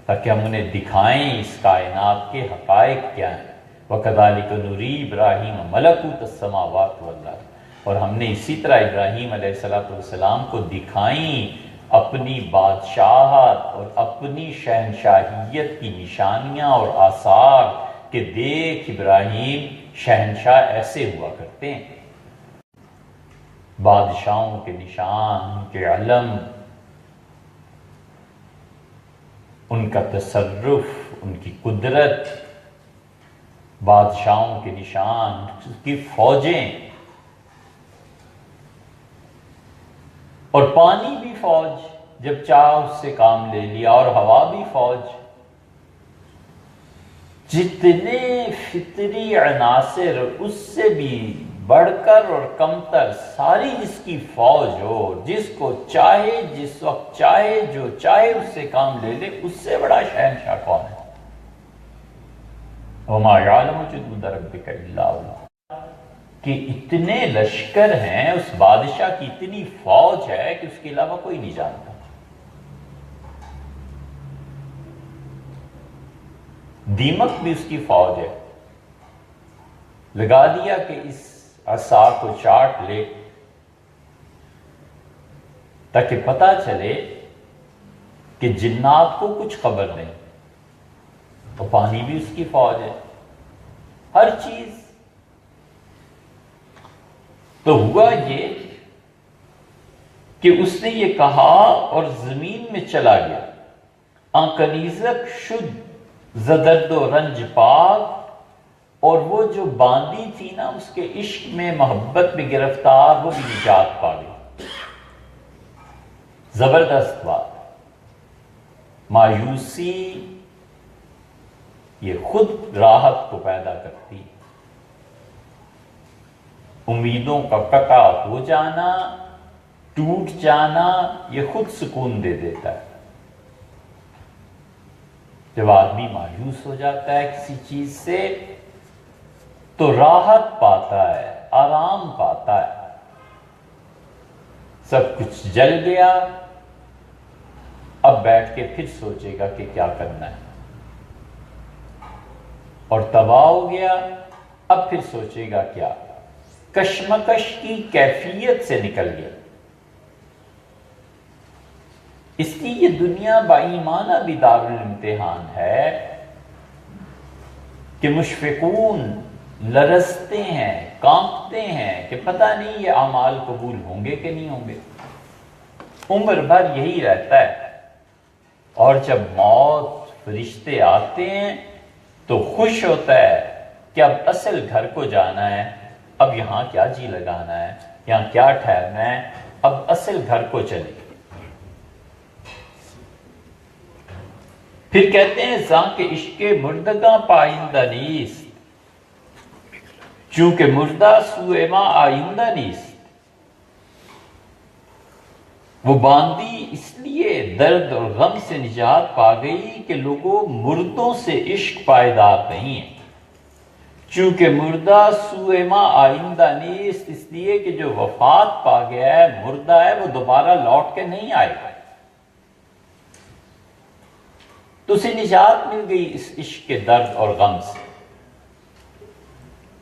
تاکہ ہم انہیں دکھائیں اس کائنات کے حقائق کیا ہیں. وَكَذَلِكَ نُرِي إِبْرَاهِيمَ مَلَكُوتَ السَّمَاوَاتِ وَالْأَرْضِ، اور ہم نے اسی طرح ابراہیم علیہ السلام کو دکھائیں اپنی بادشاہت اور اپنی شہنشاہیت کی نشانیاں اور آثار کہ دیکھ ابراہیم شہنشاہ ایسے ہوا کرتے ہیں. بادشاہوں کے نشان، ان کے علم، ان کا تصرف، ان کی قدرت، بادشاہوں کے نشان، اس کی فوجیں، اور پانی بھی فوج، جب چاہ اس سے کام لے لیا، اور ہوا بھی فوج. جتنے فطری عناصر اس سے بھی بڑھ کر اور کمتر ساری جس کی فوج ہو، جس کو چاہے جس وقت چاہے جو چاہے اس سے کام لے لے، اس سے بڑا شہنشاہ کون ہے؟ وَمَا يَعْلَمُ جُنُودَ رَبِّكَ إِلَّا هُوَ، کہ اتنے لشکر ہیں، اس بادشاہ کی اتنی فوج ہے کہ اس کے علاوہ کوئی نہیں جانتا. دیمک بھی اس کی فوج ہے. لگا دیا کہ اس عصا کو چاٹ لے تاکہ پتہ چلے کہ جنات کو کچھ خبر نہیں. تو پانی بھی اس کی فوج ہے، ہر چیز. تو ہوا یہ کہ اس نے یہ کہا اور زمین میں چلا گیا. کنیزک شد زدرد و رنج پاک، اور وہ جو باندی تھی نا اس کے عشق میں محبت میں گرفتار، وہ بھی نجات پا گئی. زبردست بات. مایوسی یہ خود راحت کو پیدا کرتی، امیدوں کا قطع ہو جانا، ٹوٹ جانا، یہ خود سکون دے دیتا ہے. جب آدمی مایوس ہو جاتا ہے کسی چیز سے تو راحت پاتا ہے، آرام پاتا ہے. سب کچھ جل گیا، اب بیٹھ کے پھر سوچے گا کہ کیا کرنا ہے. اور تباہ ہو گیا، اب پھر سوچے گا کیا. کشمکش کی کیفیت سے نکل گیا. اس لیے یہ دنیا بائیمانہ بھی دارالامتحان ہے کہ مشفقون لرزتے ہیں، کانپتے ہیں کہ پتہ نہیں یہ اعمال قبول ہوں گے کہ نہیں ہوں گے. عمر بھر یہی رہتا ہے. اور جب موت فرشتے آتے ہیں تو خوش ہوتا ہے کہ اب اصل گھر کو جانا ہے، اب یہاں کیا جی لگانا ہے، یہاں کیا ٹھہرنا ہے، اب اصل گھر کو چلے. پھر کہتے ہیں زاں کے عشق مردگاں پائندہ نیست، چونکہ مردہ سوئے ماں آئندہ نیست. وہ باندی اس لیے درد اور غم سے نجات پا گئی کہ لوگوں مردوں سے عشق پائیدار نہیں ہے. چونکہ مردہ سوئے ماں آئندہ نیست، اس لیے کہ جو وفات پا گیا ہے، مردہ ہے، وہ دوبارہ لوٹ کے نہیں آئے گا. تو اسے نجات مل گئی اس عشق کے درد اور غم سے.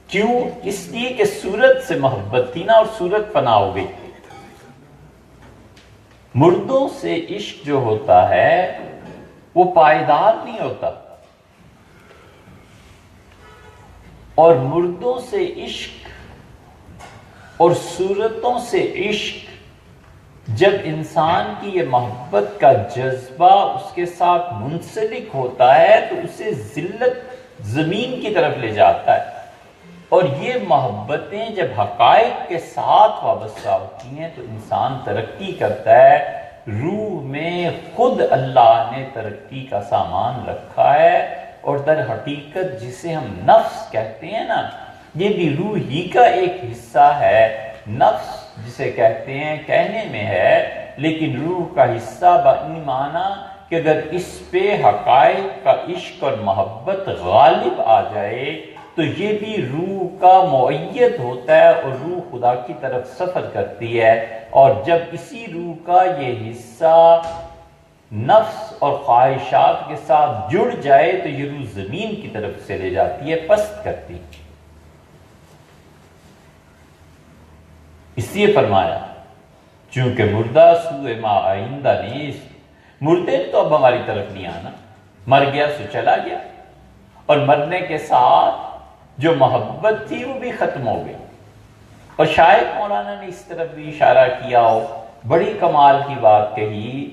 کیوں؟ اس لیے کہ صورت سے محبت تھی نا، اور صورت فنا ہو گئی. مردوں سے عشق جو ہوتا ہے وہ پائیدار نہیں ہوتا، اور مردوں سے عشق اور صورتوں سے عشق، جب انسان کی یہ محبت کا جذبہ اس کے ساتھ منسلک ہوتا ہے تو اسے ذلت زمین کی طرف لے جاتا ہے. اور یہ محبتیں جب حقائق کے ساتھ وابستہ ہوتی ہیں تو انسان ترقی کرتا ہے. روح میں خود اللہ نے ترقی کا سامان رکھا ہے، اور در حقیقت جسے ہم نفس کہتے ہیں نا، یہ بھی روح ہی کا ایک حصہ ہے. نفس جسے کہتے ہیں کہنے میں ہے، لیکن روح کا حصہ بإیمانہ کہ اگر اس پہ حقائق کا عشق اور محبت غالب آ جائے تو یہ بھی روح کا مؤید ہوتا ہے، اور روح خدا کی طرف سفر کرتی ہے. اور جب اسی روح کا یہ حصہ نفس اور خواہشات کے ساتھ جڑ جائے تو یہ روح زمین کی طرف سے لے جاتی ہے، پست کرتی ہے. اس لیے فرمایا چونکہ مردہ سوئے ما آئندہ نیست. مردے تو اب ہماری طرف نہیں آنا، مر گیا سو چلا گیا، اور مرنے کے ساتھ جو محبت تھی وہ بھی ختم ہو گئی. اور شاید مولانا نے اس طرف بھی اشارہ کیا ہو، بڑی کمال کی بات کہی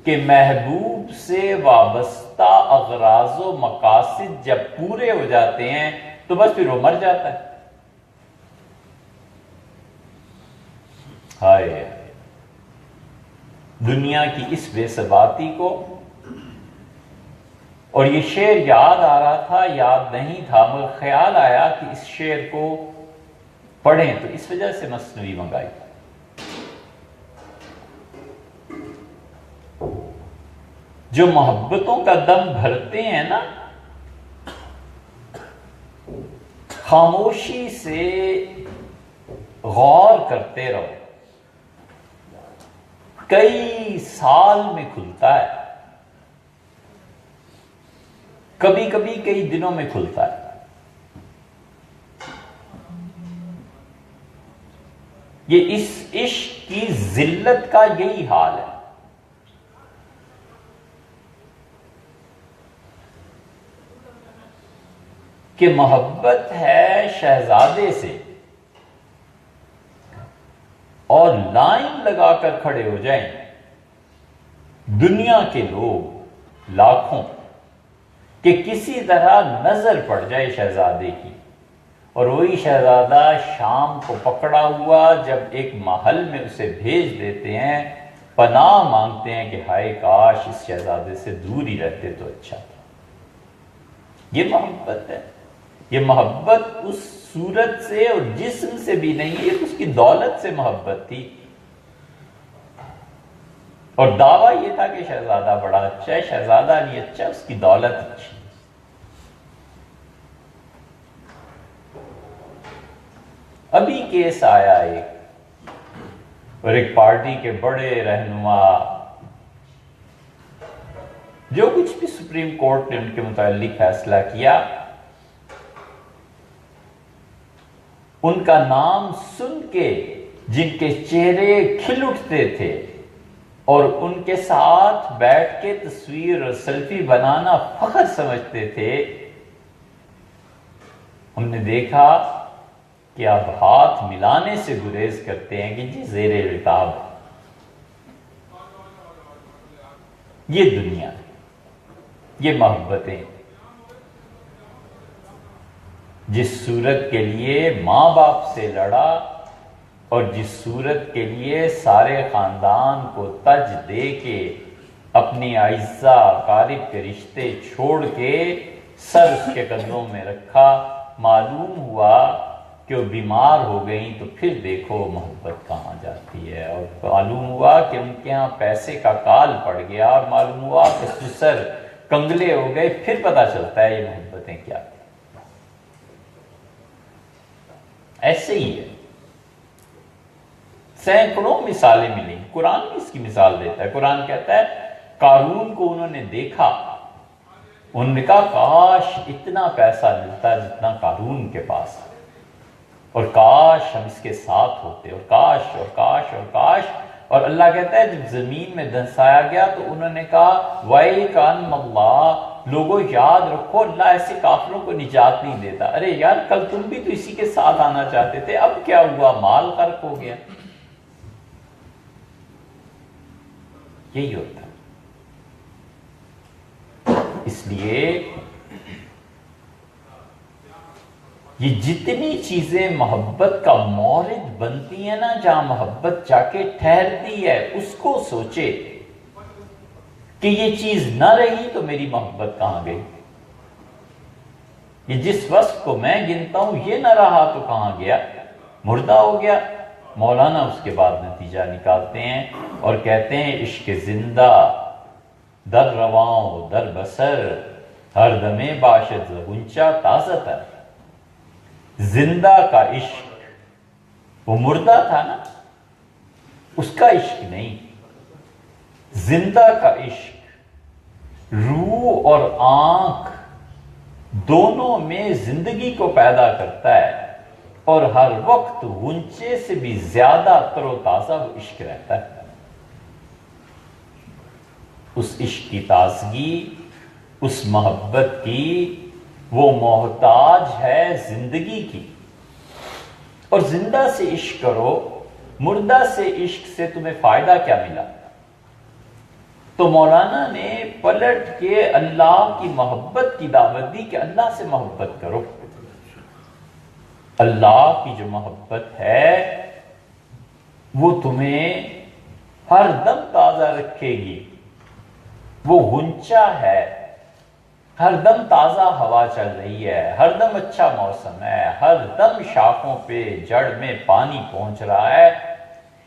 کہ محبوب سے وابستہ اغراض و مقاصد جب پورے ہو جاتے ہیں تو بس پھر وہ مر جاتا ہے. ہائے دنیا کی اس بے ثباتی کو. اور یہ شعر یاد آ رہا تھا، یاد نہیں تھا، مگر خیال آیا کہ اس شعر کو پڑھیں، تو اس وجہ سے مثنوی منگائی. جو محبتوں کا دم بھرتے ہیں نا، خاموشی سے غور کرتے رہو، کئی سال میں کھلتا ہے. کبھی کبھی کئی دنوں میں کھلتا ہے۔ یہ اس عشق کی ذلت کا یہی حال ہے کہ محبت ہے شہزادے سے اور لائن لگا کر کھڑے ہو جائیں دنیا کے لوگ لاکھوں کہ کسی طرح نظر پڑ جائے شہزادے کی، اور وہی شہزادہ شام کو پکڑا ہوا جب ایک محل میں اسے بھیج دیتے ہیں، پناہ مانگتے ہیں کہ ہائے کاش اس شہزادے سے دور ہی رہتے تو اچھا تھا۔ یہ محبت ہے۔ یہ محبت اس صورت سے اور جسم سے بھی نہیں ہے، اس کی دولت سے محبت تھی، اور دعویٰ یہ تھا کہ شہزادہ بڑا اچھا ہے۔ شہزادہ نہیں اچھا، اس کی دولت اچھی۔ ابھی کیس آیا ایک، اور ایک پارٹی کے بڑے رہنما جو کچھ بھی سپریم کورٹ نے ان کے متعلق فیصلہ کیا، ان کا نام سن کے جن کے چہرے کھل اٹھتے تھے اور ان کے ساتھ بیٹھ کے تصویر اور سیلفی بنانا فخر سمجھتے تھے، ہم نے دیکھا کہ اب ہاتھ ملانے سے گریز کرتے ہیں کہ جی زیر التاب ہے۔ یہ دنیا، یہ محبتیں، جس صورت کے لیے ماں باپ سے لڑا اور جس صورت کے لیے سارے خاندان کو تج دے کے اپنی اعزا اقارب کے رشتے چھوڑ کے سر اس کے قدموں میں رکھا، معلوم ہوا کہ وہ بیمار ہو گئیں تو پھر دیکھو محبت کہاں جاتی ہے، اور معلوم ہوا کہ ان کے ہاں پیسے کا کال پڑ گیا، اور معلوم ہوا کہ سسر کنگلے ہو گئے، پھر پتہ چلتا ہے یہ محبتیں کیا تھیں۔ ایسے ہی ہے، سینکڑوں مثالیں ملی، قرآن بھی اس کی مثال دیتا ہے۔ قرآن کہتا ہے قارون کو انہوں نے دیکھا، انہوں نے کہا کاش اتنا پیسہ ملتا جتنا قارون کے پاس ہے، اور کاش ہم اس کے ساتھ ہوتے، اور کاش اور کاش اور کاش۔ اور اللہ کہتا ہے جب زمین میں دھنسایا گیا تو انہوں نے کہا وَيْكَنَّ اللَّهُ، لوگوں یاد رکھو اللہ ایسے کافروں کو نجات نہیں دیتا۔ ارے یار کل تم بھی تو اسی کے ساتھ آنا چاہتے تھے، اب کیا ہوا؟ مال غرق ہو گیا۔ یہی ہوتا ہے۔ اس لیے یہ جتنی چیزیں محبت کا مورد بنتی ہیں نا، جہاں محبت جا کے ٹھہرتی ہے، اس کو سوچے کہ یہ چیز نہ رہی تو میری محبت کہاں گئی؟ یہ جس وصف کو میں گنتا ہوں یہ نہ رہا تو کہاں گیا؟ مردہ ہو گیا۔ مولانا اس کے بعد نتیجہ نکالتے ہیں اور کہتے ہیں عشق زندہ در رواں در بسر، ہر دمے باشد غنچہ تازہ تر۔ زندہ کا عشق، وہ مردہ تھا نا، اس کا عشق نہیں، زندہ کا عشق روح اور آنکھ دونوں میں زندگی کو پیدا کرتا ہے، اور ہر وقت غنچے سے بھی زیادہ تر و تازہ وہ عشق رہتا ہے۔ اس عشق کی تازگی، اس محبت کی، وہ محتاج ہے زندگی کی۔ اور زندہ سے عشق کرو، مردہ سے عشق سے تمہیں فائدہ کیا ملا؟ تو مولانا نے پلٹ کے اللہ کی محبت کی دعوت دی کہ اللہ سے محبت کرو۔ اللہ کی جو محبت ہے وہ تمہیں ہر دم تازہ رکھے گی، وہ غنچہ ہے، ہر دم تازہ ہوا چل رہی ہے، ہر دم اچھا موسم ہے، ہر دم شاخوں پہ جڑ میں پانی پہنچ رہا ہے۔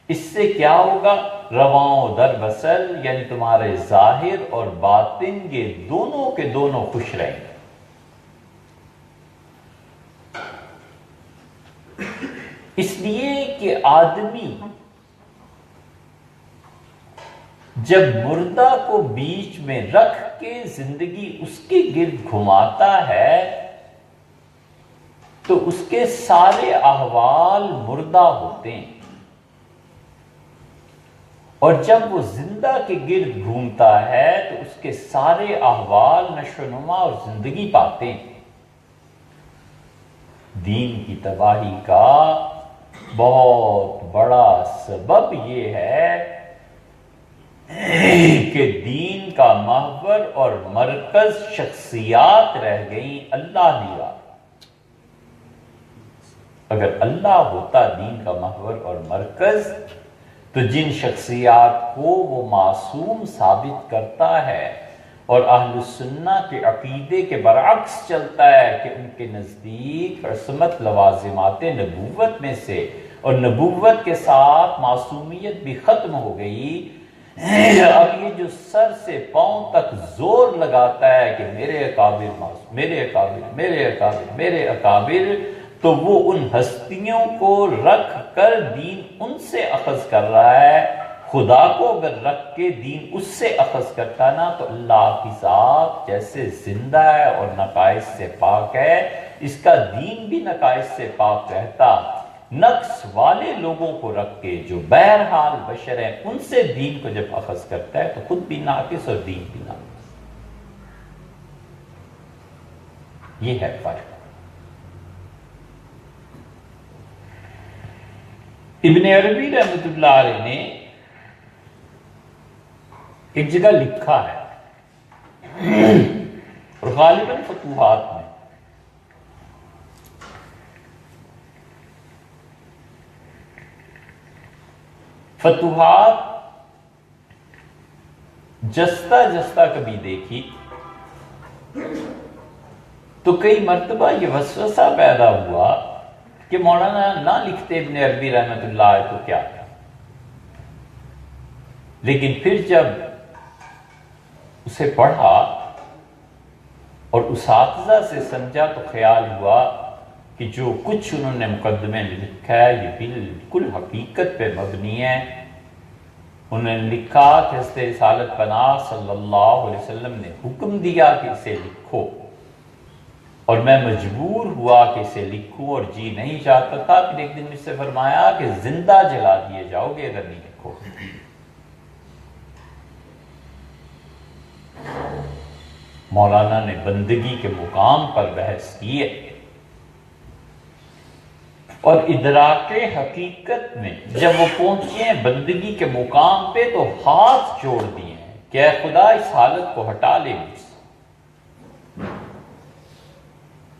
اس سے کیا ہوگا؟ رواں در بسر، یعنی تمہارے ظاہر اور باطن یہ دونوں کے دونوں خوش رہیں گے۔ اس لیے کہ آدمی جب مردہ کو بیچ میں رکھ کے زندگی اس کے گرد گھماتا ہے تو اس کے سارے احوال مردہ ہوتے ہیں، اور جب وہ زندہ کے گرد گھومتا ہے تو اس کے سارے احوال نشو و نما اور زندگی پاتے ہیں۔ دین کی تباہی کا بہت بڑا سبب یہ ہے کہ دین کا محور اور مرکز شخصیات رہ گئیں، اللہ نہیں رہا۔ اگر اللہ ہوتا دین کا محور اور مرکز تو جن شخصیات کو وہ معصوم ثابت کرتا ہے اور اہل السنہ کے عقیدے کے برعکس چلتا ہے کہ ان کے نزدیک عصمت لوازمات نبوت میں سے، اور نبوت کے ساتھ معصومیت بھی ختم ہو گئی، اب یہ جو سر سے پاؤں تک زور لگاتا ہے کہ میرے اکابر معصوم، میرے اکابر، میرے اکابر، میرے اکابر، تو وہ ان ہستیوں کو رکھ کر دین ان سے اخذ کر رہا ہے۔ خدا کو اگر رکھ کے دین اس سے اخذ کرتا نا تو اللہ کی ذات جیسے زندہ ہے اور نقائص سے پاک ہے، اس کا دین بھی نقائص سے پاک رہتا۔ نقص والے لوگوں کو رکھ کے جو بہرحال بشر ہیں ان سے دین کو جب اخذ کرتا ہے تو خود بھی ناقص اور دین بھی ناقص۔ یہ ہے فرق۔ ابن عربی رحمۃ اللہ علیہ نے ایک جگہ لکھا ہے اور غالباً فتوحات میں، فتوحات جستا جستا کبھی دیکھی تو کئی مرتبہ یہ وسوسہ پیدا ہوا کہ مولانا نہ لکھتے ابن عربی رحمۃ اللہ علیہ تو کیا تھا، لیکن پھر جب اسے پڑھا اور اساتذہ سے سمجھا تو خیال ہوا کہ جو کچھ انہوں نے مقدمے میں لکھا ہے یہ بالکل حقیقت پہ مبنی ہے۔ انہوں نے لکھا کہ حضرت رسالت پناہ صلی اللہ علیہ وسلم نے حکم دیا کہ اسے لکھو، اور میں مجبور ہوا کہ اسے لکھوں، اور جی نہیں چاہتا تھا، پھر ایک دن مجھ سے فرمایا کہ زندہ جلا دیے جاؤ گے اگر نہیں لکھو۔ مولانا نے بندگی کے مقام پر بحث کی ہے، اور ادراک حقیقت میں جب وہ پہنچے ہیں بندگی کے مقام پہ تو ہاتھ جوڑ دیے ہیں کہ اے خدا اس حالت کو ہٹا لے مجھ سے۔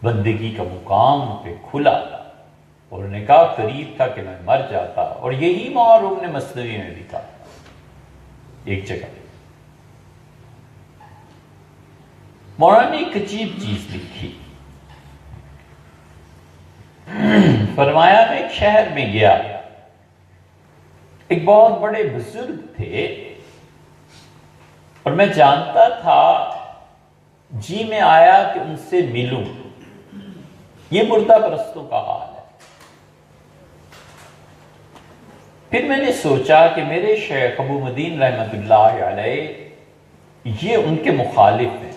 بندگی کا مقام پہ کھلا اور انہوں نے کہا قریب تھا کہ میں مر جاتا، اور یہی معروف نے مثنوی میں بھی کہا ایک جگہ۔ مولانا نے ایک عجیب چیز لکھی، فرمایا میں ایک شہر میں گیا، ایک بہت بڑے بزرگ تھے اور میں جانتا تھا، جی میں آیا کہ ان سے ملوں۔ یہ مردہ پرستوں کا حال ہے۔ پھر میں نے سوچا کہ میرے شیخ ابو مدین رحمۃ اللہ علیہ یہ ان کے مخالف ہیں،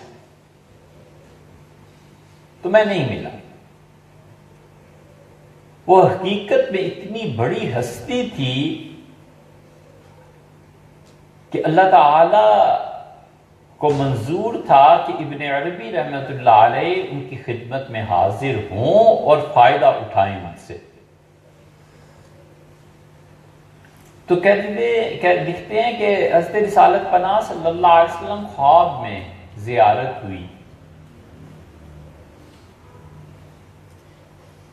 تو میں نہیں ملا۔ وہ حقیقت میں اتنی بڑی ہستی تھی کہ اللہ تعالی کو منظور تھا کہ ابن عربی رحمۃ اللہ علیہ ان کی خدمت میں حاضر ہوں اور فائدہ اٹھائیں مجھ سے۔ تو لکھتے ہیں کہ حضرت رسالت پناہ صلی اللہ علیہ وسلم خواب میں زیارت ہوئی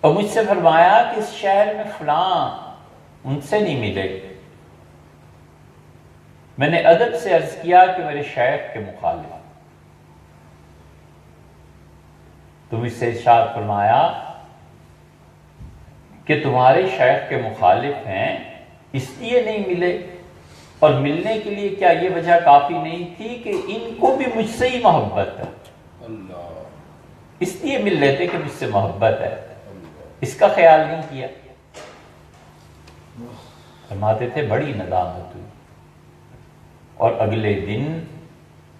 اور مجھ سے فرمایا کہ اس شہر میں فلاں ان سے نہیں ملے۔ میں نے ادب سے عرض کیا کہ میرے شیخ کے مخالف، تو مجھ سے ارشاد فرمایا کہ تمہارے شیخ کے مخالف ہیں اس لیے نہیں ملے، اور ملنے کے لیے کیا یہ وجہ کافی نہیں تھی کہ ان کو بھی مجھ سے ہی محبت ہے، اس لیے مل لیتے کہ مجھ سے محبت ہے، اس کا خیال نہیں کیا۔ فرماتے تھے بڑی ندامت ہوئی، اور اگلے دن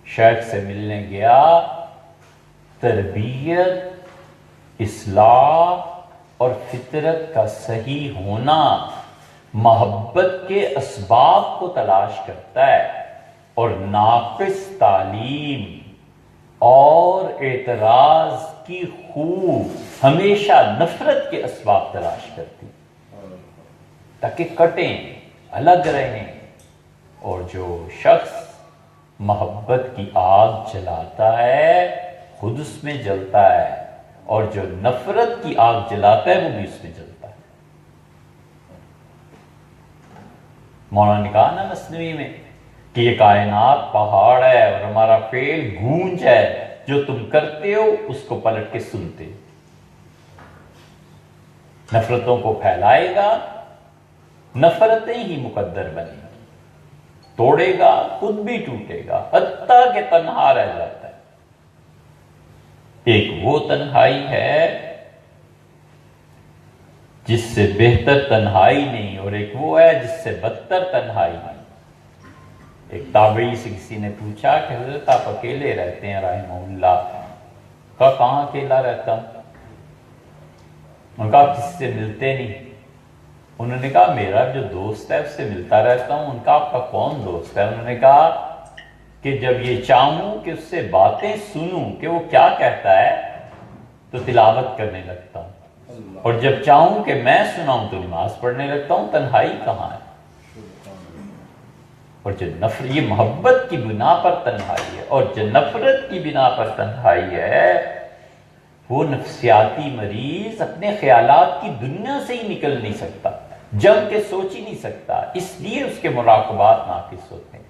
شیخ سے ملنے گیا، تربیت، اصلاح اور فطرت کا صحیح ہونا محبت کے اسباب کو تلاش کرتا ہے، اور ناقص تعلیم اور اعتراض کی خوب ہمیشہ نفرت کے اسباب تلاش کرتی تاکہ کٹیں، الگ رہیں۔ اور جو شخص محبت کی آگ جلاتا ہے خود اس میں جلتا ہے، اور جو نفرت کی آگ جلاتا ہے وہ بھی اس میں جلتا ہے۔ مولانا نے کہا نا مثنوی میں کہ یہ کائنات پہاڑ ہے اور ہمارا فعل گونج ہے، جو تم کرتے ہو اس کو پلٹ کے سنتے ہو۔ نفرتوں کو پھیلائے گا، نفرتیں ہی مقدر بنیں گی، توڑے گا خود بھی ٹوٹے گا، حتیٰ کہ تنہا رہ جاتا ہے۔ ایک وہ تنہائی ہے جس سے بہتر تنہائی نہیں، اور ایک وہ ہے جس سے بدتر تنہائی نہیں۔ ایک تابعی سے کسی نے پوچھا کہ حضرت آپ اکیلے رہتے ہیں رحمہ اللہ، کہا کہاں اکیلا رہتا ہوں؟ انہوں نے کہا کسی سے ملتے نہیں؟ انہوں نے کہا میرا جو دوست ہے اس سے ملتا رہتا ہوں۔ ان کا آپ کا کون دوست ہے؟ انہوں نے کہا کہ جب یہ چاہوں کہ اس سے باتیں سنوں کہ وہ کیا کہتا ہے تو تلاوت کرنے لگتا ہوں، اور جب چاہوں کہ میں سناؤں تو نماز پڑھنے لگتا ہوں۔ تنہائی کہاں ہے؟ اور جو نفرت، یہ محبت کی بنا پر تنہائی ہے، اور جو نفرت کی بنا پر تنہائی ہے وہ نفسیاتی مریض اپنے خیالات کی دنیا سے ہی نکل نہیں سکتا، جم کے سوچ ہی نہیں سکتا، اس لیے اس کے مراقبات ناقص ہوتے ہیں۔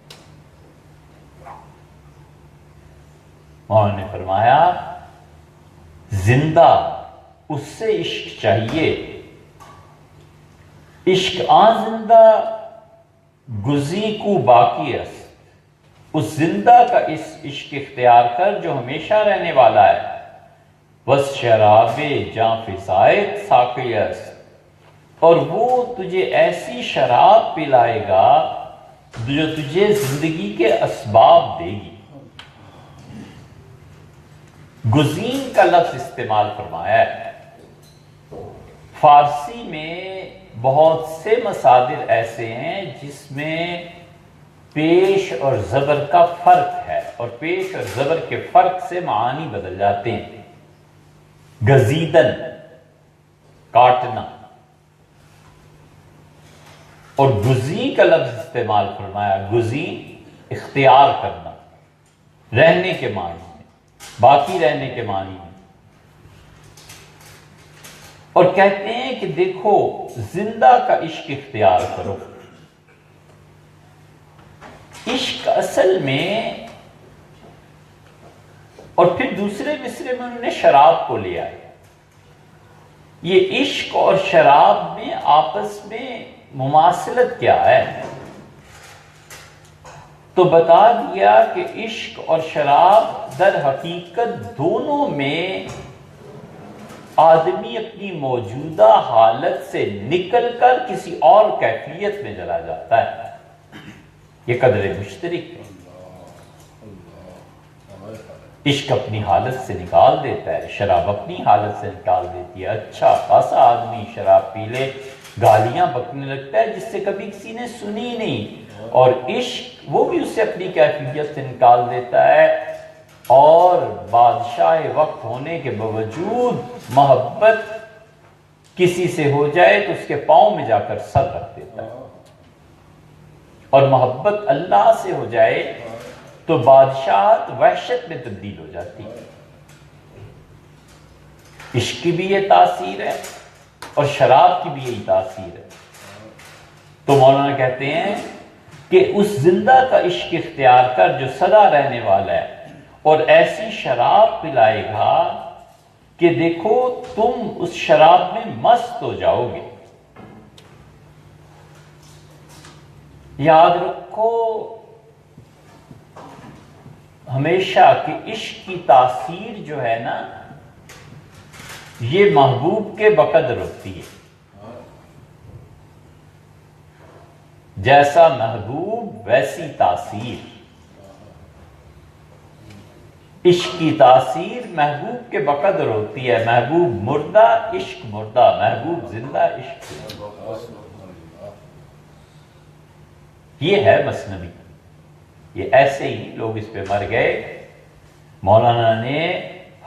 مولانا نے فرمایا زندہ اس سے عشق چاہیے، عشق آن زندہ گزی کو باقی است، اس زندہ کا اس عشق اختیار کر جو ہمیشہ رہنے والا ہے۔ بس شراب جاں فزائد ساقی است، اور وہ تجھے ایسی شراب پلائے گا جو تجھے زندگی کے اسباب دے گی۔ گزین کا لفظ استعمال فرمایا ہے۔ فارسی میں بہت سے مصادر ایسے ہیں جس میں پیش اور زبر کا فرق ہے، اور پیش اور زبر کے فرق سے معانی بدل جاتے ہیں۔ گزیدن کاٹنا، اور گزی کا لفظ استعمال فرمایا، گزی اختیار کرنا، رہنے کے معنی میں، باقی رہنے کے معنی میں۔ اور کہتے ہیں کہ دیکھو زندہ کا عشق اختیار کرو۔ عشق اصل میں، اور پھر دوسرے مصرے میں انہوں نے شراب کو لیا ہے۔ یہ عشق اور شراب میں آپس میں مماثلت کیا ہے؟ تو بتا دیا کہ عشق اور شراب در حقیقت دونوں میں آدمی اپنی موجودہ حالت سے نکل کر کسی اور کیفیت میں چلا جاتا ہے۔ یہ قدر مشترک ہے۔ عشق اپنی حالت سے نکال دیتا ہے، شراب اپنی حالت سے نکال دیتی ہے۔ اچھا خاصا آدمی شراب پی لے گالیاں بکنے لگتا ہے جس سے کبھی کسی نے سنی نہیں، اور عشق وہ بھی اسے اپنی کیفیت سے نکال دیتا ہے، اور بادشاہ وقت ہونے کے باوجود محبت کسی سے ہو جائے تو اس کے پاؤں میں جا کر سر رکھ دیتا ہے، اور محبت اللہ سے ہو جائے تو بادشاہت وحشت میں تبدیل ہو جاتی ہے۔ عشق کی بھی یہ تاثیر ہے اور شراب کی بھی یہی تاثیر ہے۔ تو مولانا کہتے ہیں کہ اس زندہ کا عشق اختیار کر جو سدا رہنے والا ہے، اور ایسی شراب پلائے گا کہ دیکھو تم اس شراب میں مست ہو جاؤ گے۔ یاد رکھو ہمیشہ کہ عشق کی تاثیر جو ہے نا یہ محبوب کے بقدر ہوتی ہے۔ جیسا محبوب ویسی تاثیر. عشق کی تاثیر محبوب کے بقدر ہوتی ہے. محبوب مردہ عشق مردہ، محبوب زندہ عشق زندہ. یہ ہے مثنوی. یہ ایسے ہی لوگ اس پہ مر گئے. مولانا نے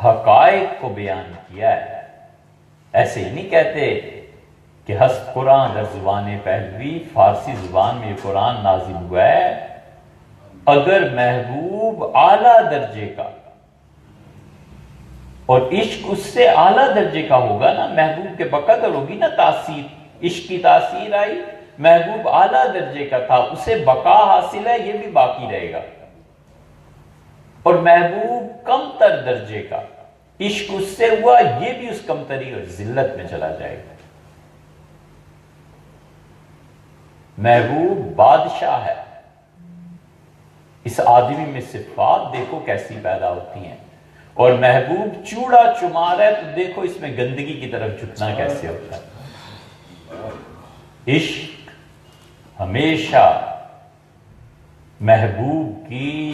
حقائق کو بیان کیا ہے. ایسے ہی نہیں کہتے کہ حسب قرآن در زبان پہلوی، فارسی زبان میں یہ قرآن نازل ہوا ہے. اگر محبوب اعلیٰ درجے کا اور عشق اس سے اعلیٰ درجے کا ہوگا نا، محبوب کے بقدر ہوگی نا تاثیر. عشق کی تاثیر آئی، محبوب اعلیٰ درجے کا تھا، اسے بقا حاصل ہے، یہ بھی باقی رہے گا. اور محبوب کم تر درجے کا، عشق اس سے ہوا، یہ بھی اس کمتری اور ذلت میں چلا جائے گا. محبوب بادشاہ ہے. اس آدمی میں صفات دیکھو کیسی پیدا ہوتی ہیں. اور محبوب چوڑا چمار ہے تو دیکھو اس میں گندگی کی طرف جھکنا کیسے ہوتا ہے. عشق ہمیشہ محبوب کی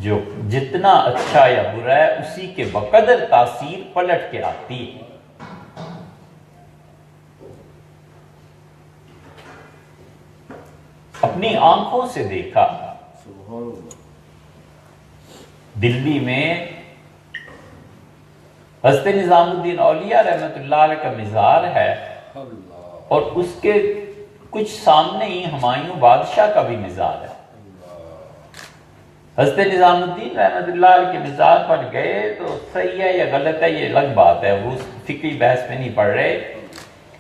جو جتنا اچھا یا برا ہے اسی کے بقدر تاثیر پلٹ کے آتی ہے. اپنی آنکھوں سے دیکھا دلی میں حضرت نظام الدین اولیاء رحمۃ اللہ علیہ کا مزار ہے، اور اس کے کچھ سامنے ہی ہمایوں بادشاہ کا بھی مزار ہے. حضرت نظام الدین رحمۃ اللہ علیہ کے مزار پر گئے تو صحیح ہے یا غلط ہے یہ الگ بات ہے، وہ فکری بحث میں نہیں پڑھ رہے.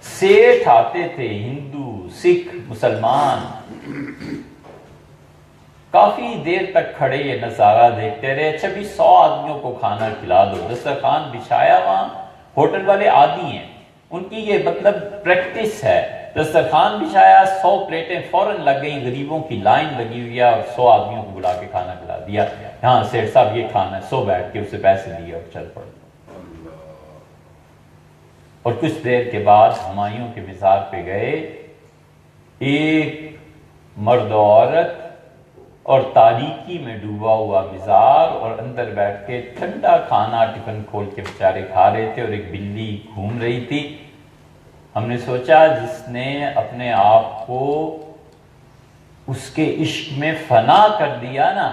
سیٹھ آتے تھے، ہندو، سکھ، مسلمان، کافی دیر تک کھڑے یہ نظارہ دیکھتے رہے. اچھا بھی 100 آدمیوں کو کھانا کھلا دو. دسترخوان بچھایا، وہاں ہوٹل والے عادی ہیں، ان کی یہ مطلب پریکٹس ہے. دسترخوان بچھایا، 100 پلیٹیں فوراً لگ گئیں، غریبوں کی لائن لگی ہوئی ہے، اور 100 آدمیوں کو بلا کے کھانا کھلا دیا. ہاں سیٹھ صاحب یہ کھانا ہے، 100 بیٹھ کے اسے پیسے دیے اور چل پڑے. اور کچھ دیر کے بعد ہمایوں کے مزار پہ گئے. ایک مرد و عورت اور تاریکی میں ڈوبا ہوا مزار، اور اندر بیٹھ کے ٹھنڈا کھانا ٹفن کھول کے بیچارے کھا رہے تھے، اور ایک بلی گھوم رہی تھی. ہم نے سوچا جس نے اپنے آپ کو اس کے عشق میں فنا کر دیا نا،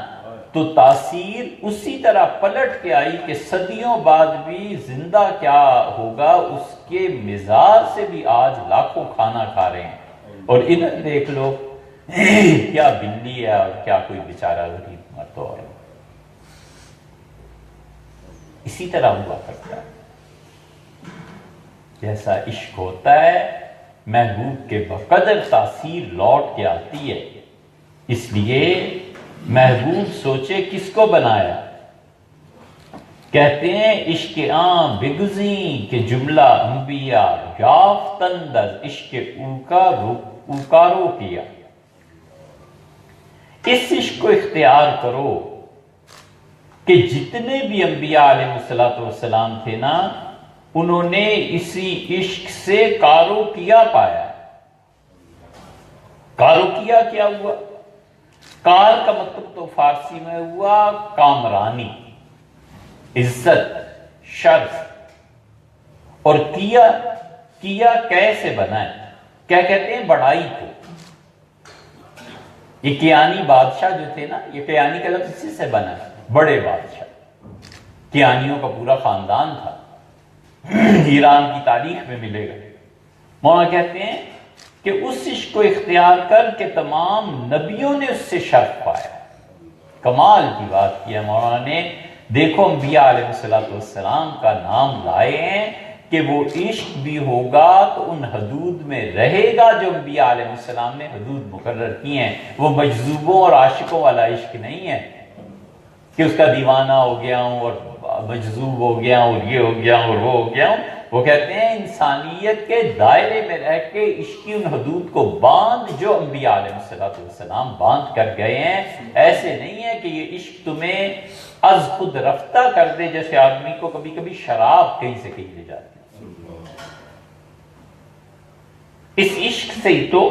تو تاثیر اسی طرح پلٹ کے آئی کہ صدیوں بعد بھی زندہ کیا ہوگا، اس کے مزار سے بھی آج لاکھوں کھانا کھا رہے ہیں. اور ادھر دیکھ لو کیا بلی ہے اور کیا کوئی بیچارہ غریب مرد اور. اسی طرح ہوا کرتا ہے. جیسا عشق ہوتا ہے محبوب کے بقدر تاثیر لوٹ کے آتی ہے. اس لیے محبوب سوچے کس کو بنایا. کہتے ہیں عشق عام بگزیں کہ جملہ انبیاء یافتند از عشق اوکارو کیا. اس عشق کو اختیار کرو کہ جتنے بھی انبیاء علیہ السلام تھے نا، انہوں نے اسی عشق سے کارو کیا پایا. کارو کیا کیا ہوا؟ کار کا مطلب تو فارسی میں ہوا کامرانی، عزت، شرف. اور کیا کیسے بنا ہے؟ کیا کہتے ہیں؟ بڑائی کو. یہ کیانی بادشاہ جو تھے نا، یہ کیانی کا لفظ اسی سے بنا ہے، بڑے بادشاہ. کیانیوں کا پورا خاندان تھا، ایران کی تاریخ میں ملے گا. مولانا کہتے ہیں کہ اس عشق کو اختیار کر کے تمام نبیوں نے اس سے شرف پایا. کمال کی بات کی ہے مولانا نے. دیکھو انبیاء علیہ السلام کا نام لائے ہیں کہ وہ عشق بھی ہوگا تو ان حدود میں رہے گا جو انبیاء علیہ السلام نے حدود مقرر کی ہیں. وہ مجذوبوں اور عاشقوں والا عشق نہیں ہے کہ اس کا دیوانہ ہو گیا ہوں اور مجذوب ہو گیا ہوں اور یہ ہو گیا ہوں اور وہ ہو گیا ہوں. وہ کہتے ہیں انسانیت کے دائرے میں رہ کے عشقی ان حدود کو باندھ جو انبیاء علیہ السلام باندھ کر گئے ہیں. ایسے نہیں ہے کہ یہ عشق تمہیں از خود رفتہ کر دے، جیسے آدمی کو کبھی کبھی شراب کہیں سے کہیں لے جاتی ہے. اس عشق سے ہی تو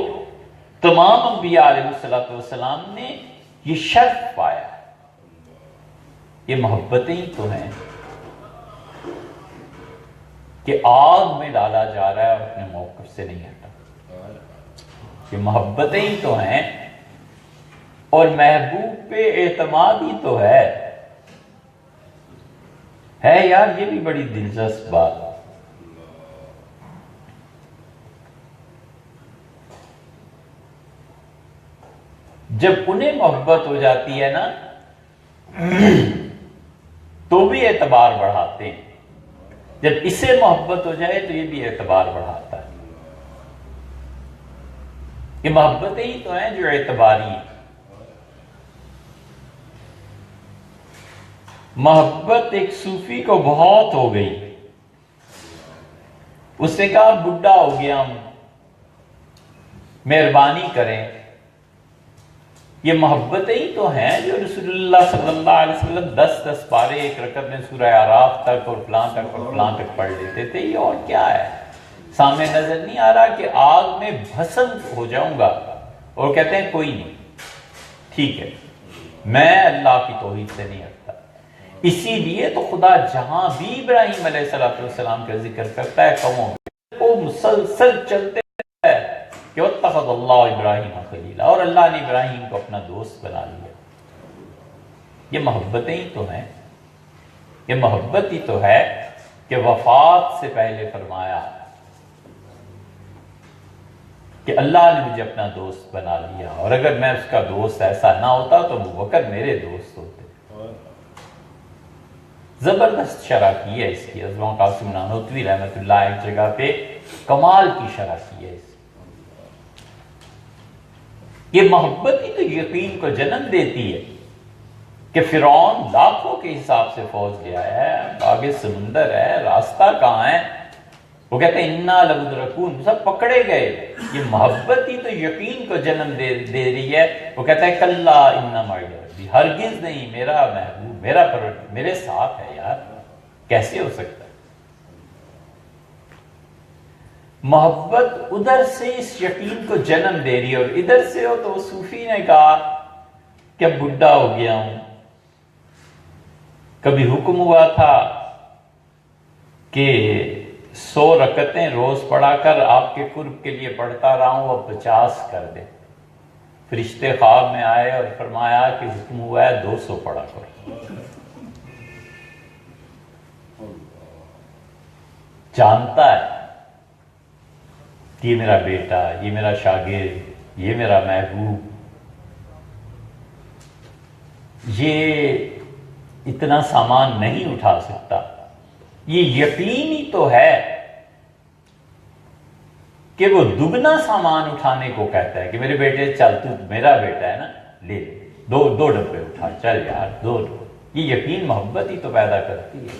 تمام انبیاء علیہ السلام نے یہ شرف پایا ہے. یہ محبتیں ہی تو ہیں کہ آگ میں ڈالا جا رہا ہے اور اپنے موقف سے نہیں ہٹا. یہ محبتیں ہی تو ہیں اور محبوب پہ اعتماد ہی تو ہے یار. یہ بھی بڑی دلچسپ بات ہے. جب انہیں محبت ہو جاتی ہے نا تو بھی اعتبار بڑھاتے ہیں. جب اسے محبت ہو جائے تو یہ بھی اعتبار بڑھاتا ہے. یہ محبتیں ہی تو ہیں جو اعتباری ہیں. محبت ایک صوفی کو بہت ہو گئی. اس نے کہا بڈھا ہو گیا ہوں, مہربانی کریں. یہ محبتیں ہی تو ہیں جو رسول اللہ صلی اللہ علیہ وسلم 10 پارے ایک رکعت میں سورہ اعراف تک اور فلاں تک اور فلاں تک پڑھ لیتے تھے. یہ اور کیا ہے؟ سامنے نظر نہیں آ رہا کہ آگ میں بھسم ہو جاؤں گا اور کہتے ہیں کوئی نہیں, ٹھیک ہے, میں اللہ کی توحید سے نہیں ہٹتا. اسی لیے تو خدا جہاں بھی ابراہیم علیہ السلام کا ذکر کرتا ہے قوموں میں وہ مسلسل چلتے ہیں کہ واتخذ اللہ ابراہیم خلیلا, اور اللہ نے ابراہیم کو اپنا دوست بنا لیا. یہ محبتیں ہی تو ہیں. یہ محبت ہی تو ہے کہ وفات سے پہلے فرمایا کہ اللہ نے مجھے اپنا دوست بنا لیا, اور اگر میں اس کا دوست ایسا نہ ہوتا تو ابو بکر میرے دوست ہوتے. زبردست شرح کی ہے اس کی. عظمہ قاسم نانوتوی رحمۃ اللہ ایک جگہ پہ کمال کی شرح کی ہے اس کی. یہ محبت ہی تو یقین کو جنم دیتی ہے کہ فرعون لاکھوں کے حساب سے فوج لے آیا ہے, آگے سمندر ہے, راستہ کہاں ہے, وہ کہتے ہیں انا لمدرکون, سب پکڑے گئے. یہ محبت ہی تو یقین کو جنم دے رہی ہے. وہ کہتا ہے کلا انا معی ربی, ہرگز نہیں, میرا محبوب میرا پروردگار میرے ساتھ ہے. یار کیسے ہو سکتا ہے؟ محبت ادھر سے اس یقین کو جنم دے رہی ہے, اور ادھر سے ہو تو صوفی نے کہا کہ بڈھا ہو گیا ہوں, کبھی حکم ہوا تھا کہ 100 رکعتیں روز پڑھا کر آپ کے قرب کے لیے پڑھتا رہا ہوں, اب 50 کر دے. فرشتے خواب میں آئے اور فرمایا کہ حکم ہوا ہے 200 پڑھا کر. جانتا ہے یہ میرا بیٹا, یہ میرا شاگرد, یہ میرا محبوب, یہ اتنا سامان نہیں اٹھا سکتا. یہ یقین ہی تو ہے کہ وہ دگنا سامان اٹھانے کو کہتا ہے کہ میرے بیٹے چل, تو میرا بیٹا ہے نا, لے دو ڈبے اٹھا, چل یار 2 ڈبے. یہ یقین محبت ہی تو پیدا کرتی ہے.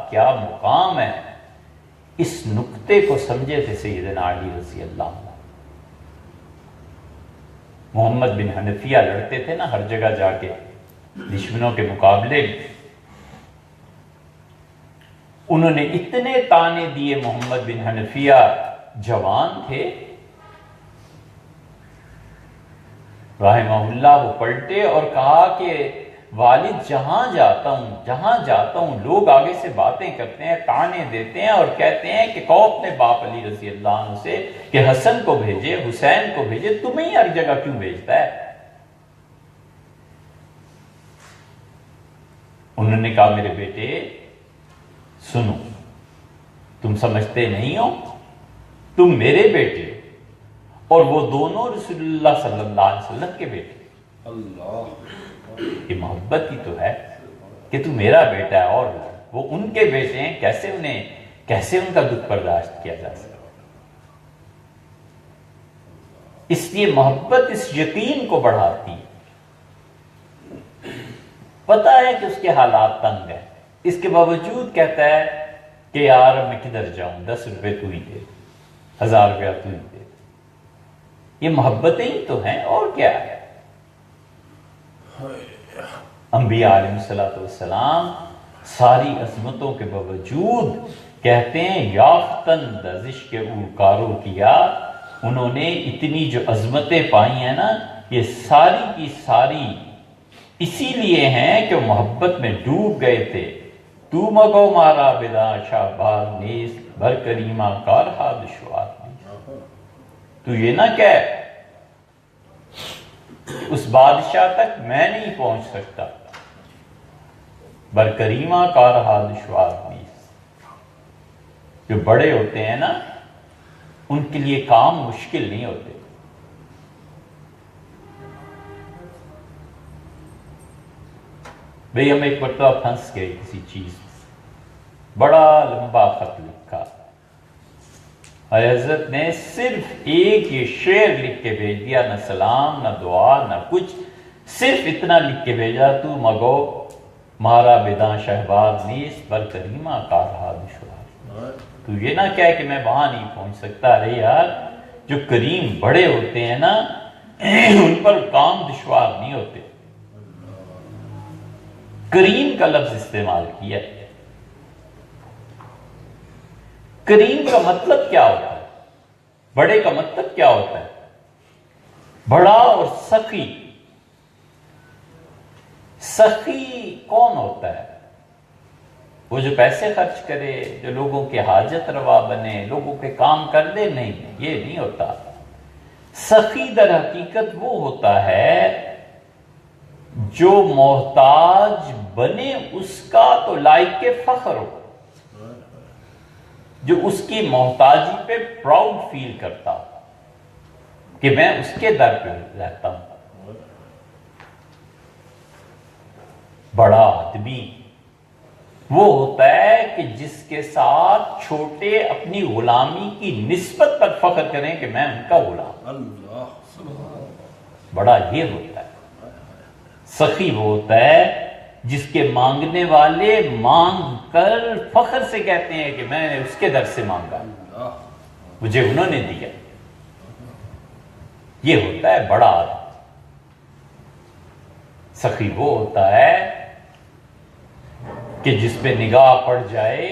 کیا مقام ہے. اس نقطے کو سمجھے تھے سیدنا علی رضی اللہ عنہ. محمد بن حنفیہ لڑتے تھے نا ہر جگہ جا کے دشمنوں کے مقابلے میں. انہوں نے اتنے تانے دیے. محمد بن حنفیہ جوان تھے رحمہ اللہ, وہ پلٹے اور کہا کہ والد جہاں جاتا ہوں لوگ آگے سے باتیں کرتے ہیں, تانے دیتے ہیں اور کہتے ہیں کہ کہو اپنے باپ علی رضی اللہ عنہ سے کہ حسن کو بھیجے, حسین کو بھیجے, تمہیں ہی ہر جگہ کیوں بھیجتا ہے؟ انہوں نے کہا میرے بیٹے سنو, تم سمجھتے نہیں ہو, تم میرے بیٹے اور وہ دونوں رسول اللہ صلی اللہ علیہ وسلم کے بیٹے. یہ محبت ہی تو ہے کہ تو میرا بیٹا ہے اور وہ ان کے بیٹے ہیں. کیسے ان کا دکھ برداشت کیا جا سکتا؟ اس لیے محبت اس یقین کو بڑھاتی ہے. پتہ ہے کہ اس کے حالات تنگ ہیں, اس کے باوجود کہتا ہے کہ یار میں کدھر جاؤں, 10 روپے تو ہی دے, 1000 روپیہ تو ہی دے. یہ محبتیں ہی تو ہیں اور کیا ہے. انبیاء علیہ السلام ساری عظمتوں کے باوجود کہتے ہیں یافتن دزش کے او کارو کیا, انہوں نے اتنی جو عظمتیں پائی ہیں نا، یہ ساری کی ساری اسی لیے ہیں کہ وہ محبت میں ڈوب گئے تھے. تو مگو مارا بدا شہباز نیست، بر کریمہ کارہا دشوار نیست. تو یہ نہ کہ اس بادشاہ تک میں نہیں پہنچ سکتا، بر کریمہ کارہا دشوار نیست. جو بڑے ہوتے ہیں نا، ان کے لیے کام مشکل نہیں ہوتے. بھئی ہم ایک مرتبہ پھنس گئے کسی چیز میں، بڑا لمبا خط لکھا، حضرت نے صرف ایک یہ شعر لکھ کے بھیج دیا، نہ سلام نہ دعا نہ کچھ، صرف اتنا لکھ کے بھیجا، تو مگو مارا بداں شہباز نیست، بر کریمہ کارہا دشوار. تو یہ نہ کہے کہ میں وہاں نہیں پہنچ سکتا. ارے یار، جو کریم بڑے ہوتے ہیں نا، ان پر کام دشوار نہیں ہوتے. کریم کا لفظ استعمال کیا. کریم کا مطلب کیا ہوتا ہے؟ بڑے کا مطلب کیا ہوتا ہے؟ بڑا اور سخی. سخی کون ہوتا ہے؟ وہ جو پیسے خرچ کرے، جو لوگوں کے حاجت روا بنے، لوگوں کے کام کر دے. نہیں، یہ نہیں ہوتا. سخی در حقیقت وہ ہوتا ہے جو محتاج بنے اس کا تو لائق کے فخر ہو، جو اس کی محتاجی پہ پراؤڈ فیل کرتا کہ میں اس کے در پہ رہتا ہوں. بڑا آدمی وہ ہوتا ہے کہ جس کے ساتھ چھوٹے اپنی غلامی کی نسبت پر فخر کریں کہ میں ان کا غلام. بڑا یہ ہوتا ہے. سخی وہ ہوتا ہے جس کے مانگنے والے مانگ کر فخر سے کہتے ہیں کہ میں نے اس کے در سے مانگا، مجھے انہوں نے دیا. یہ ہوتا ہے بڑا آدمی. سخی وہ ہوتا ہے کہ جس پہ نگاہ پڑ جائے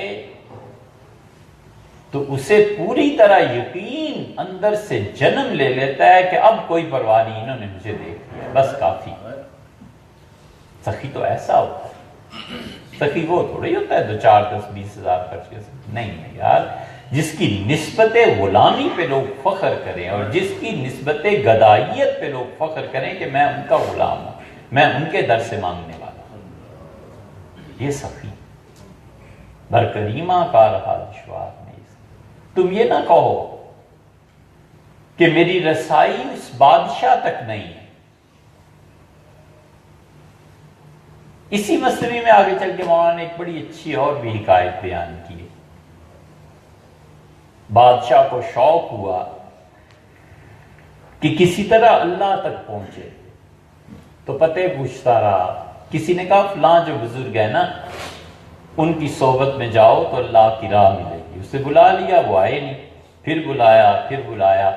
تو اسے پوری طرح یقین اندر سے جنم لے لیتا ہے کہ اب کوئی پرواہ نہیں، انہوں نے مجھے دیکھ لیا، بس کافی. سخی تو ایسا ہوتا ہے. سخی وہ تھوڑی ہوتا ہے 2 4 10 20 ہزار خرچ کے ساتھ. نہیں یار، جس کی نسبت غلامی پہ لوگ فخر کریں اور جس کی نسبت گدائیت پہ لوگ فخر کریں کہ میں ان کا غلام ہوں، میں ان کے در سے مانگنے والا ہوں، یہ سخی. بر کریمہ کارہا دشوار نیست. تم یہ نہ کہو کہ میری رسائی اس بادشاہ تک نہیں ہے. اسی مسئلے میں آگے چل کے مولانا نے ایک بڑی اچھی اور بھی حکایت بیان کی. بادشاہ کو شوق ہوا کہ کسی طرح اللہ تک پہنچے تو پتے پوچھتا رہا. کسی نے کہا فلاں جو بزرگ ہے نا، ان کی صحبت میں جاؤ تو اللہ کی راہ ملے گی. اسے بلا لیا، وہ آئے نہیں. پھر بلایا.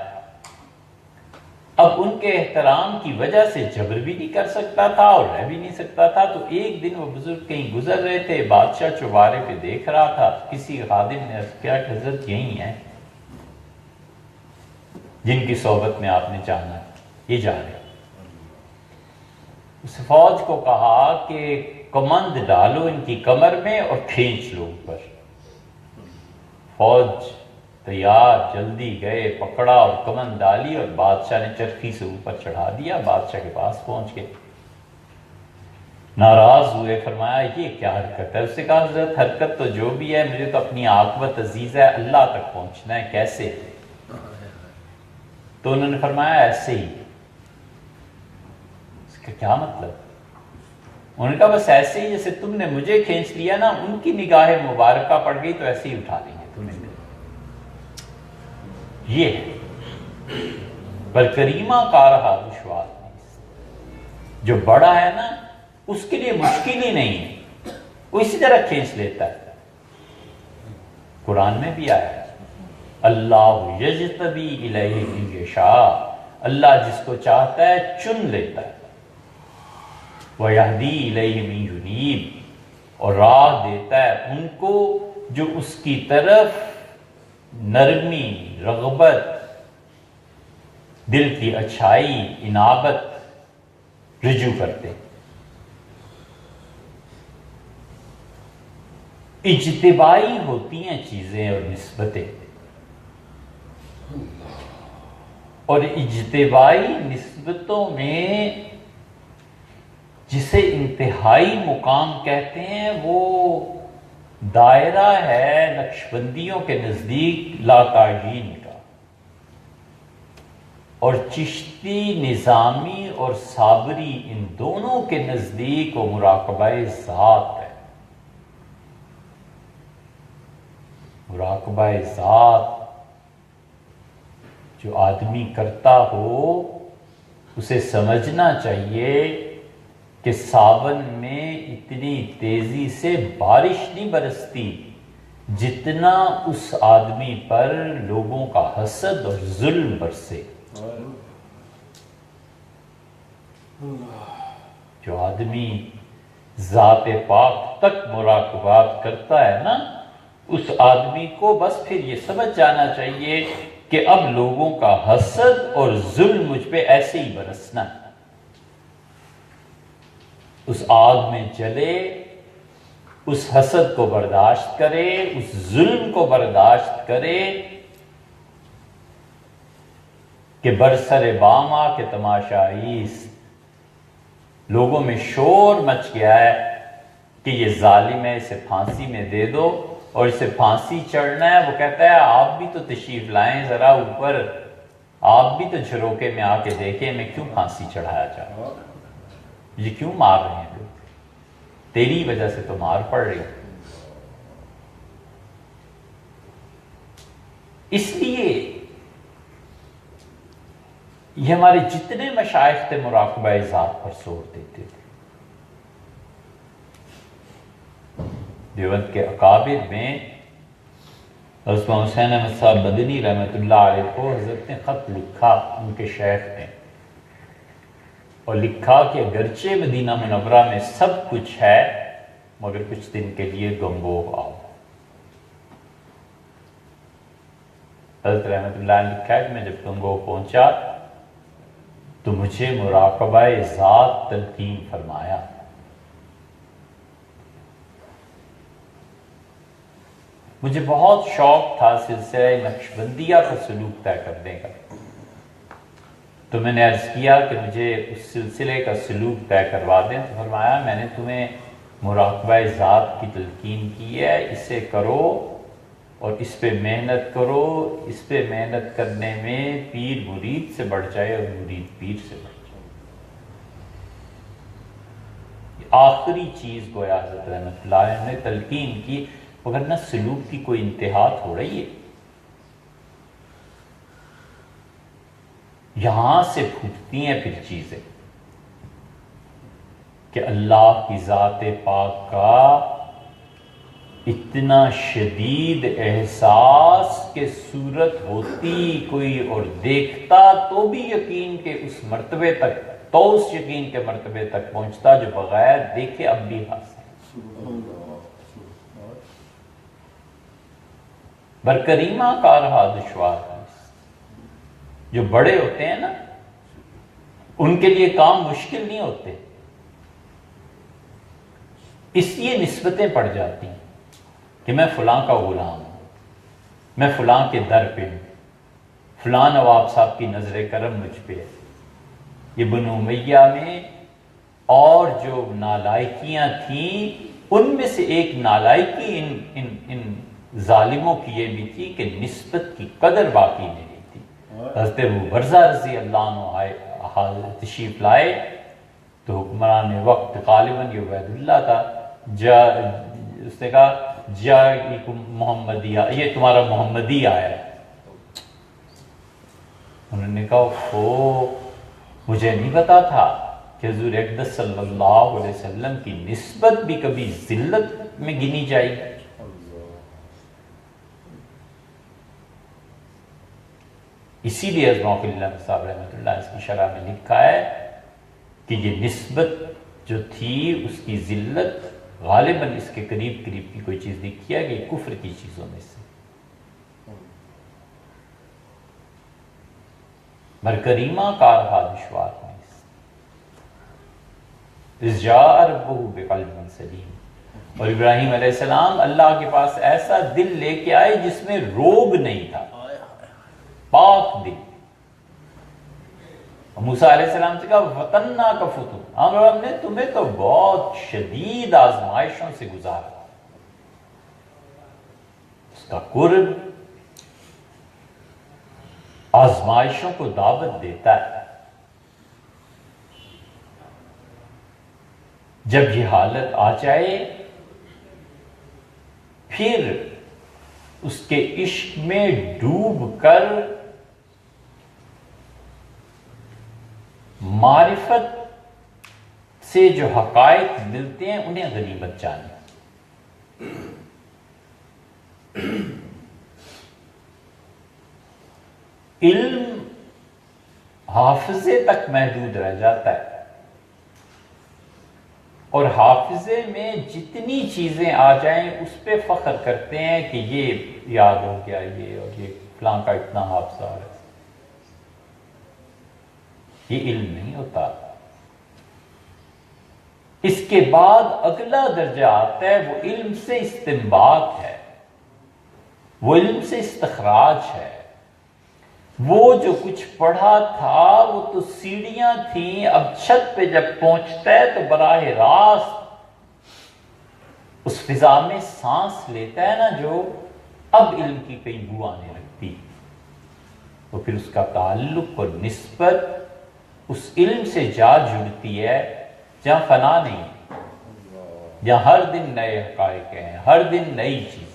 اب ان کے احترام کی وجہ سے جبر بھی نہیں کر سکتا تھا اور رہ بھی نہیں سکتا تھا. تو ایک دن وہ بزرگ کہیں گزر رہے تھے، بادشاہ چوبارے پہ دیکھ رہا تھا. کسی خادم نے عرض کیا کہ حضرت یہی ہیں جن کی صحبت میں آپ نے جانا، یہ جا رہے. اس فوج کو کہا کہ کمند ڈالو ان کی کمر میں اور کھینچ لو اوپر. فوج تیار، جلدی گئے، پکڑا اور کمند ڈالی اور بادشاہ نے چرخی سے اوپر چڑھا دیا. بادشاہ کے پاس پہنچ گئے، ناراض ہوئے. فرمایا یہ کیا حرکت ہے؟ اس سے کہا حضرت حرکت تو جو بھی ہے، مجھے تو اپنی عاقبت عزیز ہے، اللہ تک پہنچنا ہے. کیسے؟ تو انہوں نے فرمایا ایسے ہی. اس کا کیا مطلب؟ انہوں نے کہا بس ایسے ہی جیسے تم نے مجھے کھینچ لیا نا، ان کی نگاہ مبارکہ پڑ گئی تو ایسے ہی اٹھا لیں گے تمہیں. یہ ہے بر کریمہ کارہا دشوار نیست. جو بڑا ہے نا، اس کے لیے مشکل ہی نہیں ہے، وہ اسی طرح کھینچ لیتا ہے. قرآن میں بھی آیا ہے اللہ یجتبی الیہ من یشاء، اللہ جس کو چاہتا ہے چن لیتا ہے. وَيَهْدِي إِلَيْهِ مِن يُنِيبُ، اور راہ دیتا ہے ان کو جو اس کی طرف نرمی، رغبت دل کی اچھائی، انابت رجوع کرتے ہیں۔ اجتبائی ہوتی ہیں چیزیں اور نسبتیں، اور اجتبائی نسبتوں میں جسے انتہائی مقام کہتے ہیں وہ دائرہ ہے نقشبندیوں کے نزدیک لا تعین کا، اور چشتی، نظامی اور صابری ان دونوں کے نزدیک وہ مراقبہ ذات ہے۔ مراقبہ ذات جو آدمی کرتا ہو اسے سمجھنا چاہیے کہ ساون میں اتنی تیزی سے بارش نہیں برستی جتنا اس آدمی پر لوگوں کا حسد اور ظلم برسے۔ جو آدمی ذات پاک تک مراقبات کرتا ہے نا، اس آدمی کو بس پھر یہ سمجھ جانا چاہیے کہ اب لوگوں کا حسد اور ظلم مجھ پہ ایسے ہی برسنا ہے۔ اس آگ میں جلے، اس حسد کو برداشت کرے، اس ظلم کو برداشت کرے کہ برسر باما کے تماشائیست لوگوں میں شور مچ گیا ہے کہ یہ ظالم ہے، اسے پھانسی میں دے دو، اور اسے پھانسی چڑھنا ہے۔ وہ کہتا ہے آپ بھی تو تشریف لائیں ذرا اوپر، آپ بھی تو جھروکے میں آ کے دیکھیں میں کیوں پھانسی چڑھایا جاؤں، یہ کیوں مار رہے ہیں لوگ، تیری وجہ سے تو مار پڑ رہی۔ اس لیے یہ ہمارے جتنے مشائخ تھے مراقبہ ذات پر زور دیتے تھے۔ دیوبند کے اکابر میں حضرت حسین احمد صاحب مدنی رحمۃ اللہ علیہ کو حضرت نے خط لکھا، ان کے شیخ نے، اور لکھا کہ اگرچہ مدینہ منورہ میں سب کچھ ہے مگر کچھ دن کے لیے گنگوہ آؤ۔ حضرت رحمۃ اللہ نے لکھا کہ میں جب گنگوہ پہنچا تو مجھے مراقبہ ذات تلقین فرمایا۔ مجھے بہت شوق تھا سلسلہ نقشبندیہ کا سلوک طے کرنے کا، تو میں نے عرض کیا کہ مجھے اس سلسلے کا سلوک طے کروا دیں، تو فرمایا میں نے تمہیں مراقبہ ذات کی تلقین کی ہے، اسے کرو اور اس پہ محنت کرو۔ اس پہ محنت کرنے میں پیر مرید سے بڑھ جائے اور مرید پیر سے بڑھ جائے۔ آخری چیز گویا حضرت رحمۃ اللہ علیہ نے تلقین کی، مگر نہ سلوک کی کوئی انتہا ہو رہی ہے۔ یہاں سے پھوٹتی ہیں پھر چیزیں کہ اللہ کی ذات پاک کا اتنا شدید احساس کہ صورت ہوتی کوئی اور دیکھتا تو بھی یقین کے اس مرتبے تک، تو اس یقین کے مرتبے تک پہنچتا جو بغیر دیکھے اب بھی حاصل۔ برکریمہ کا رہا دشوار ہے۔ جو بڑے ہوتے ہیں نا ان کے لیے کام مشکل نہیں ہوتے، اس لیے نسبتیں پڑ جاتی ہیں کہ میں فلاں کا غلام ہوں، میں فلاں کے در پہ ہوں، فلاں نواب صاحب کی نظر کرم مجھ پہ ہے۔ یہ بنو امیہ میں اور جو نالائکیاں تھیں ان میں سے ایک نالائکی ان ظالموں کی یہ بھی تھی کہ نسبت کی قدر باقی نہیں تھی۔ حضرت ابو برزہ رضی اللہ عنہ تشریف لائے تو حکمران وقت غالباً یہ عبید اللہ تھا، اس نے کہا جاءکم محمدیہ، یہ تمہارا محمدی آیا ہے۔ انہوں نے کہا مجھے نہیں پتا تھا کہ حضور اقدس صلی اللہ علیہ وسلم کی نسبت بھی کبھی ذلت میں گنی جائے گی۔ اسی لیے ازماق اللہ صاحب رحمۃ اللہ اس کی شرح میں لکھا ہے کہ یہ نسبت جو تھی اس کی ذلت غالباً اس کے قریب کی کوئی چیز نہیں کیا کہ کفر کی چیزوں میں سے۔ بر کریمہ کارہا دشوار نیست، اذ جاء ربہ بقلب سلیم۔ اور ابراہیم علیہ السلام اللہ کے پاس ایسا دل لے کے آئے جس میں روگ نہیں تھا، پاک دل۔ موسیٰ علیہ السلام سے کہا وَفَتَنَّاكَ فُتُونًا، ہم نے تمہیں تو بہت شدید آزمائشوں سے گزارا۔ اس کا قرب آزمائشوں کو دعوت دیتا ہے۔ جب یہ حالت آ جائے پھر اس کے عشق میں ڈوب کر معرفت سے جو حقائق ملتے ہیں انہیں غنیمت جانے۔ علم حافظے تک محدود رہ جاتا ہے، اور حافظے میں جتنی چیزیں آ جائیں اس پہ فخر کرتے ہیں کہ یہ یاد ہو گیا، یہ اور یہ فلاں کا اتنا حافظہ ہے۔ یہ علم نہیں ہوتا۔ اس کے بعد اگلا درجہ آتا ہے، وہ علم سے استنباط ہے، وہ علم سے استخراج ہے۔ وہ جو کچھ پڑھا تھا وہ تو سیڑھیاں تھیں، اب چھت پہ جب پہنچتا ہے تو براہ راست اس فضا میں سانس لیتا ہے نا جو اب علم کی کئی بو آنے لگتی، تو پھر اس کا تعلق اور نسبت اس علم سے جا جڑتی ہے جہاں فنا نہیں، جہاں ہر دن نئے حقائق ہیں، ہر دن نئی چیز۔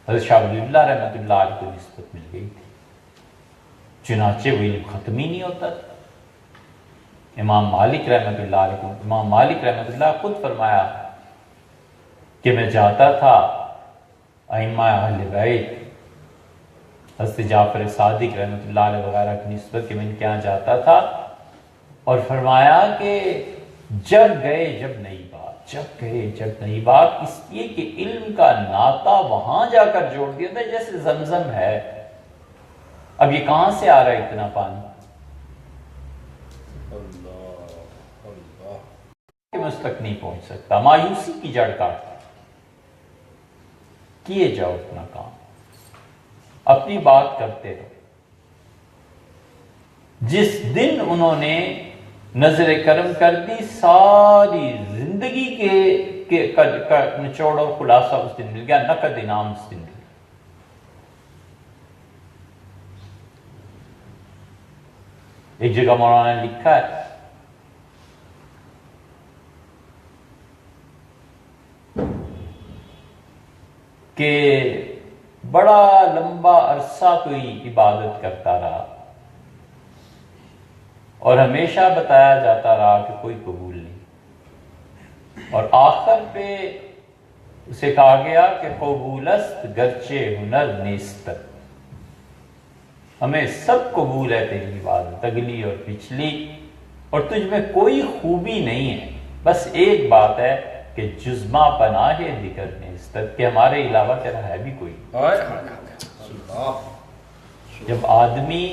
حضرت شاہ ولی اللہ رحمۃ اللہ علیہ کو نسبت مل گئی تھی، چنانچہ وہ علم ختم ہی نہیں ہوتا تھا۔ امام مالک رحمۃ اللہ علیہ کو، امام مالک رحمۃ اللہ خود فرمایا کہ میں جاتا تھا ائمہ اہل بیت، حضرت جعفر صادق رحمۃ اللہ علیہ وغیرہ کی نسبت کہ میں ان کے یہاں جاتا تھا، اور فرمایا کہ جب گئے جب نئی بات، جب گئے جب نئی بات، اس لیے کہ علم کا ناطا وہاں جا کر جوڑ دیا تھا جیسے زمزم ہے۔ اب یہ کہاں سے آ رہا ہے اتنا پانی کہ میں اس تک نہیں پہنچ سکتا؟ مایوسی کی جڑ کاٹتا، کیے جاؤ اپنا کام، اپنی بات کرتے رہو۔ جس دن انہوں نے نظر کرم کر دی، ساری زندگی کا نچوڑ اور خلاصہ اس دن مل گیا، نقد انعام اس دن مل گیا۔ ایک جگہ مولانا نے لکھا ہے کہ بڑا لمبا عرصہ کوئی عبادت کرتا رہا اور ہمیشہ بتایا جاتا رہا کہ کوئی قبول نہیں، اور آخر پہ اسے کہا گیا کہ قبول است گرچہ ہنر نیست، ہمیں سب قبول ہے تیری عبادت، اگلی اور پچھلی، اور تجھ میں کوئی خوبی نہیں ہے، بس ایک بات ہے کہ جزما پناہ ذکر نیست، کہ ہمارے علاوہ تیرا ہے بھی کوئی۔ جب آدمی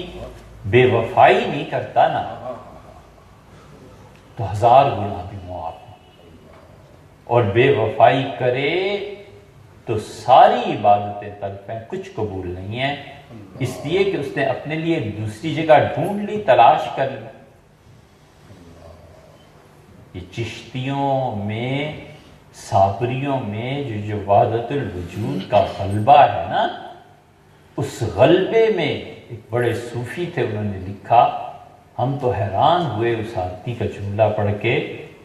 بے وفائی نہیں کرتا نا تو ہزار گنا بھی معاف، اور بے وفائی کرے تو ساری عبادتیں تلف ہیں، کچھ قبول نہیں ہیں، اس لیے کہ اس نے اپنے لیے ایک دوسری جگہ ڈھونڈ لی، تلاش کر لی۔ یہ چشتیوں میں، صابریوں میں جو وحدت الوجود کا غلبہ ہے نا، اس غلبے میں ایک بڑے صوفی تھے، انہوں نے لکھا، ہم تو حیران ہوئے اس آدمی کا جملہ پڑھ کے،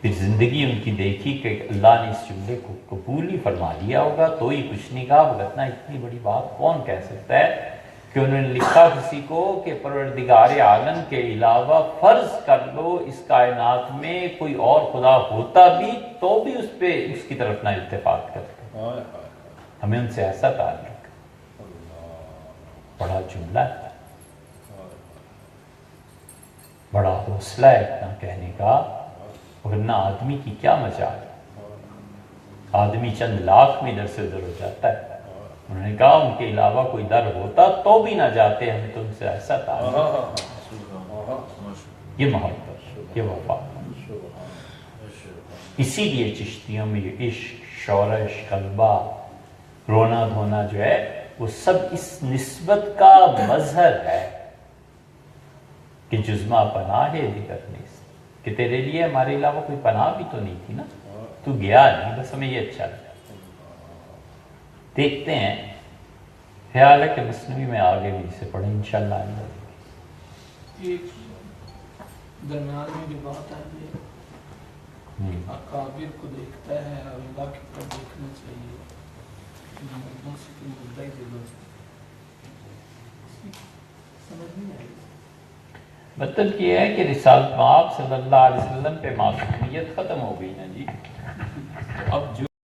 پھر زندگی ان کی دیکھی کہ اللہ نے اس جملے کو قبول ہی فرما لیا ہوگا تو ہی کچھ نہیں کہا، ورنہ اتنی بڑی بات کون کہہ سکتا ہے، کہ انہوں نے لکھا کسی کو کہ پروردگار عالم کے علاوہ فرض کر لو اس کائنات میں کوئی اور خدا ہوتا بھی تو بھی اس پہ اس کی طرف نہ التفات کرتا، ہمیں ان سے ایسا تعلق۔ بڑا جملہ ہے، بڑا حوصلہ ہے اتنا کہنے کا، ورنہ آدمی کی کیا مجال ہے، آدمی چند لاکھ میں ادھر سے ادھر ہو جاتا ہے، انہوں نے کہا ان کے علاوہ کوئی در ہوتا تو بھی نہ جاتے، ہمیں تو ان سے ایسا تعلق، یہ محبت، یہ وفا۔ اسی لیے چشتیوں میں یہ عشق، شورش، غلبہ، رونا دھونا جو ہے وہ سب اس نسبت کا مظہر ہے کہ جزما پناہ دیگر نیست، کہ تیرے لیے ہمارے علاوہ کوئی پناہ بھی تو نہیں تھی نا، تو گیا نہیں، بس ہمیں یہ اچھا لگا۔ دیکھتے ہیں، خیال ہے کہ مثنوی میں آگے بھی اسے پڑھیں انشاءاللہ۔ ایک درمیان میں جو بات ہے اکابر کو دیکھتا ہے اور اللہ کی طرف دیکھنا چاہیے، مردوں سے کوئی مدعا ہی دلوں سمجھ نہیں آئی۔ مطلب یہ ہے کہ رسالت مآب صلی اللہ علیہ وسلم پہ معصومیت ختم ہو گئی نا جی، اب جو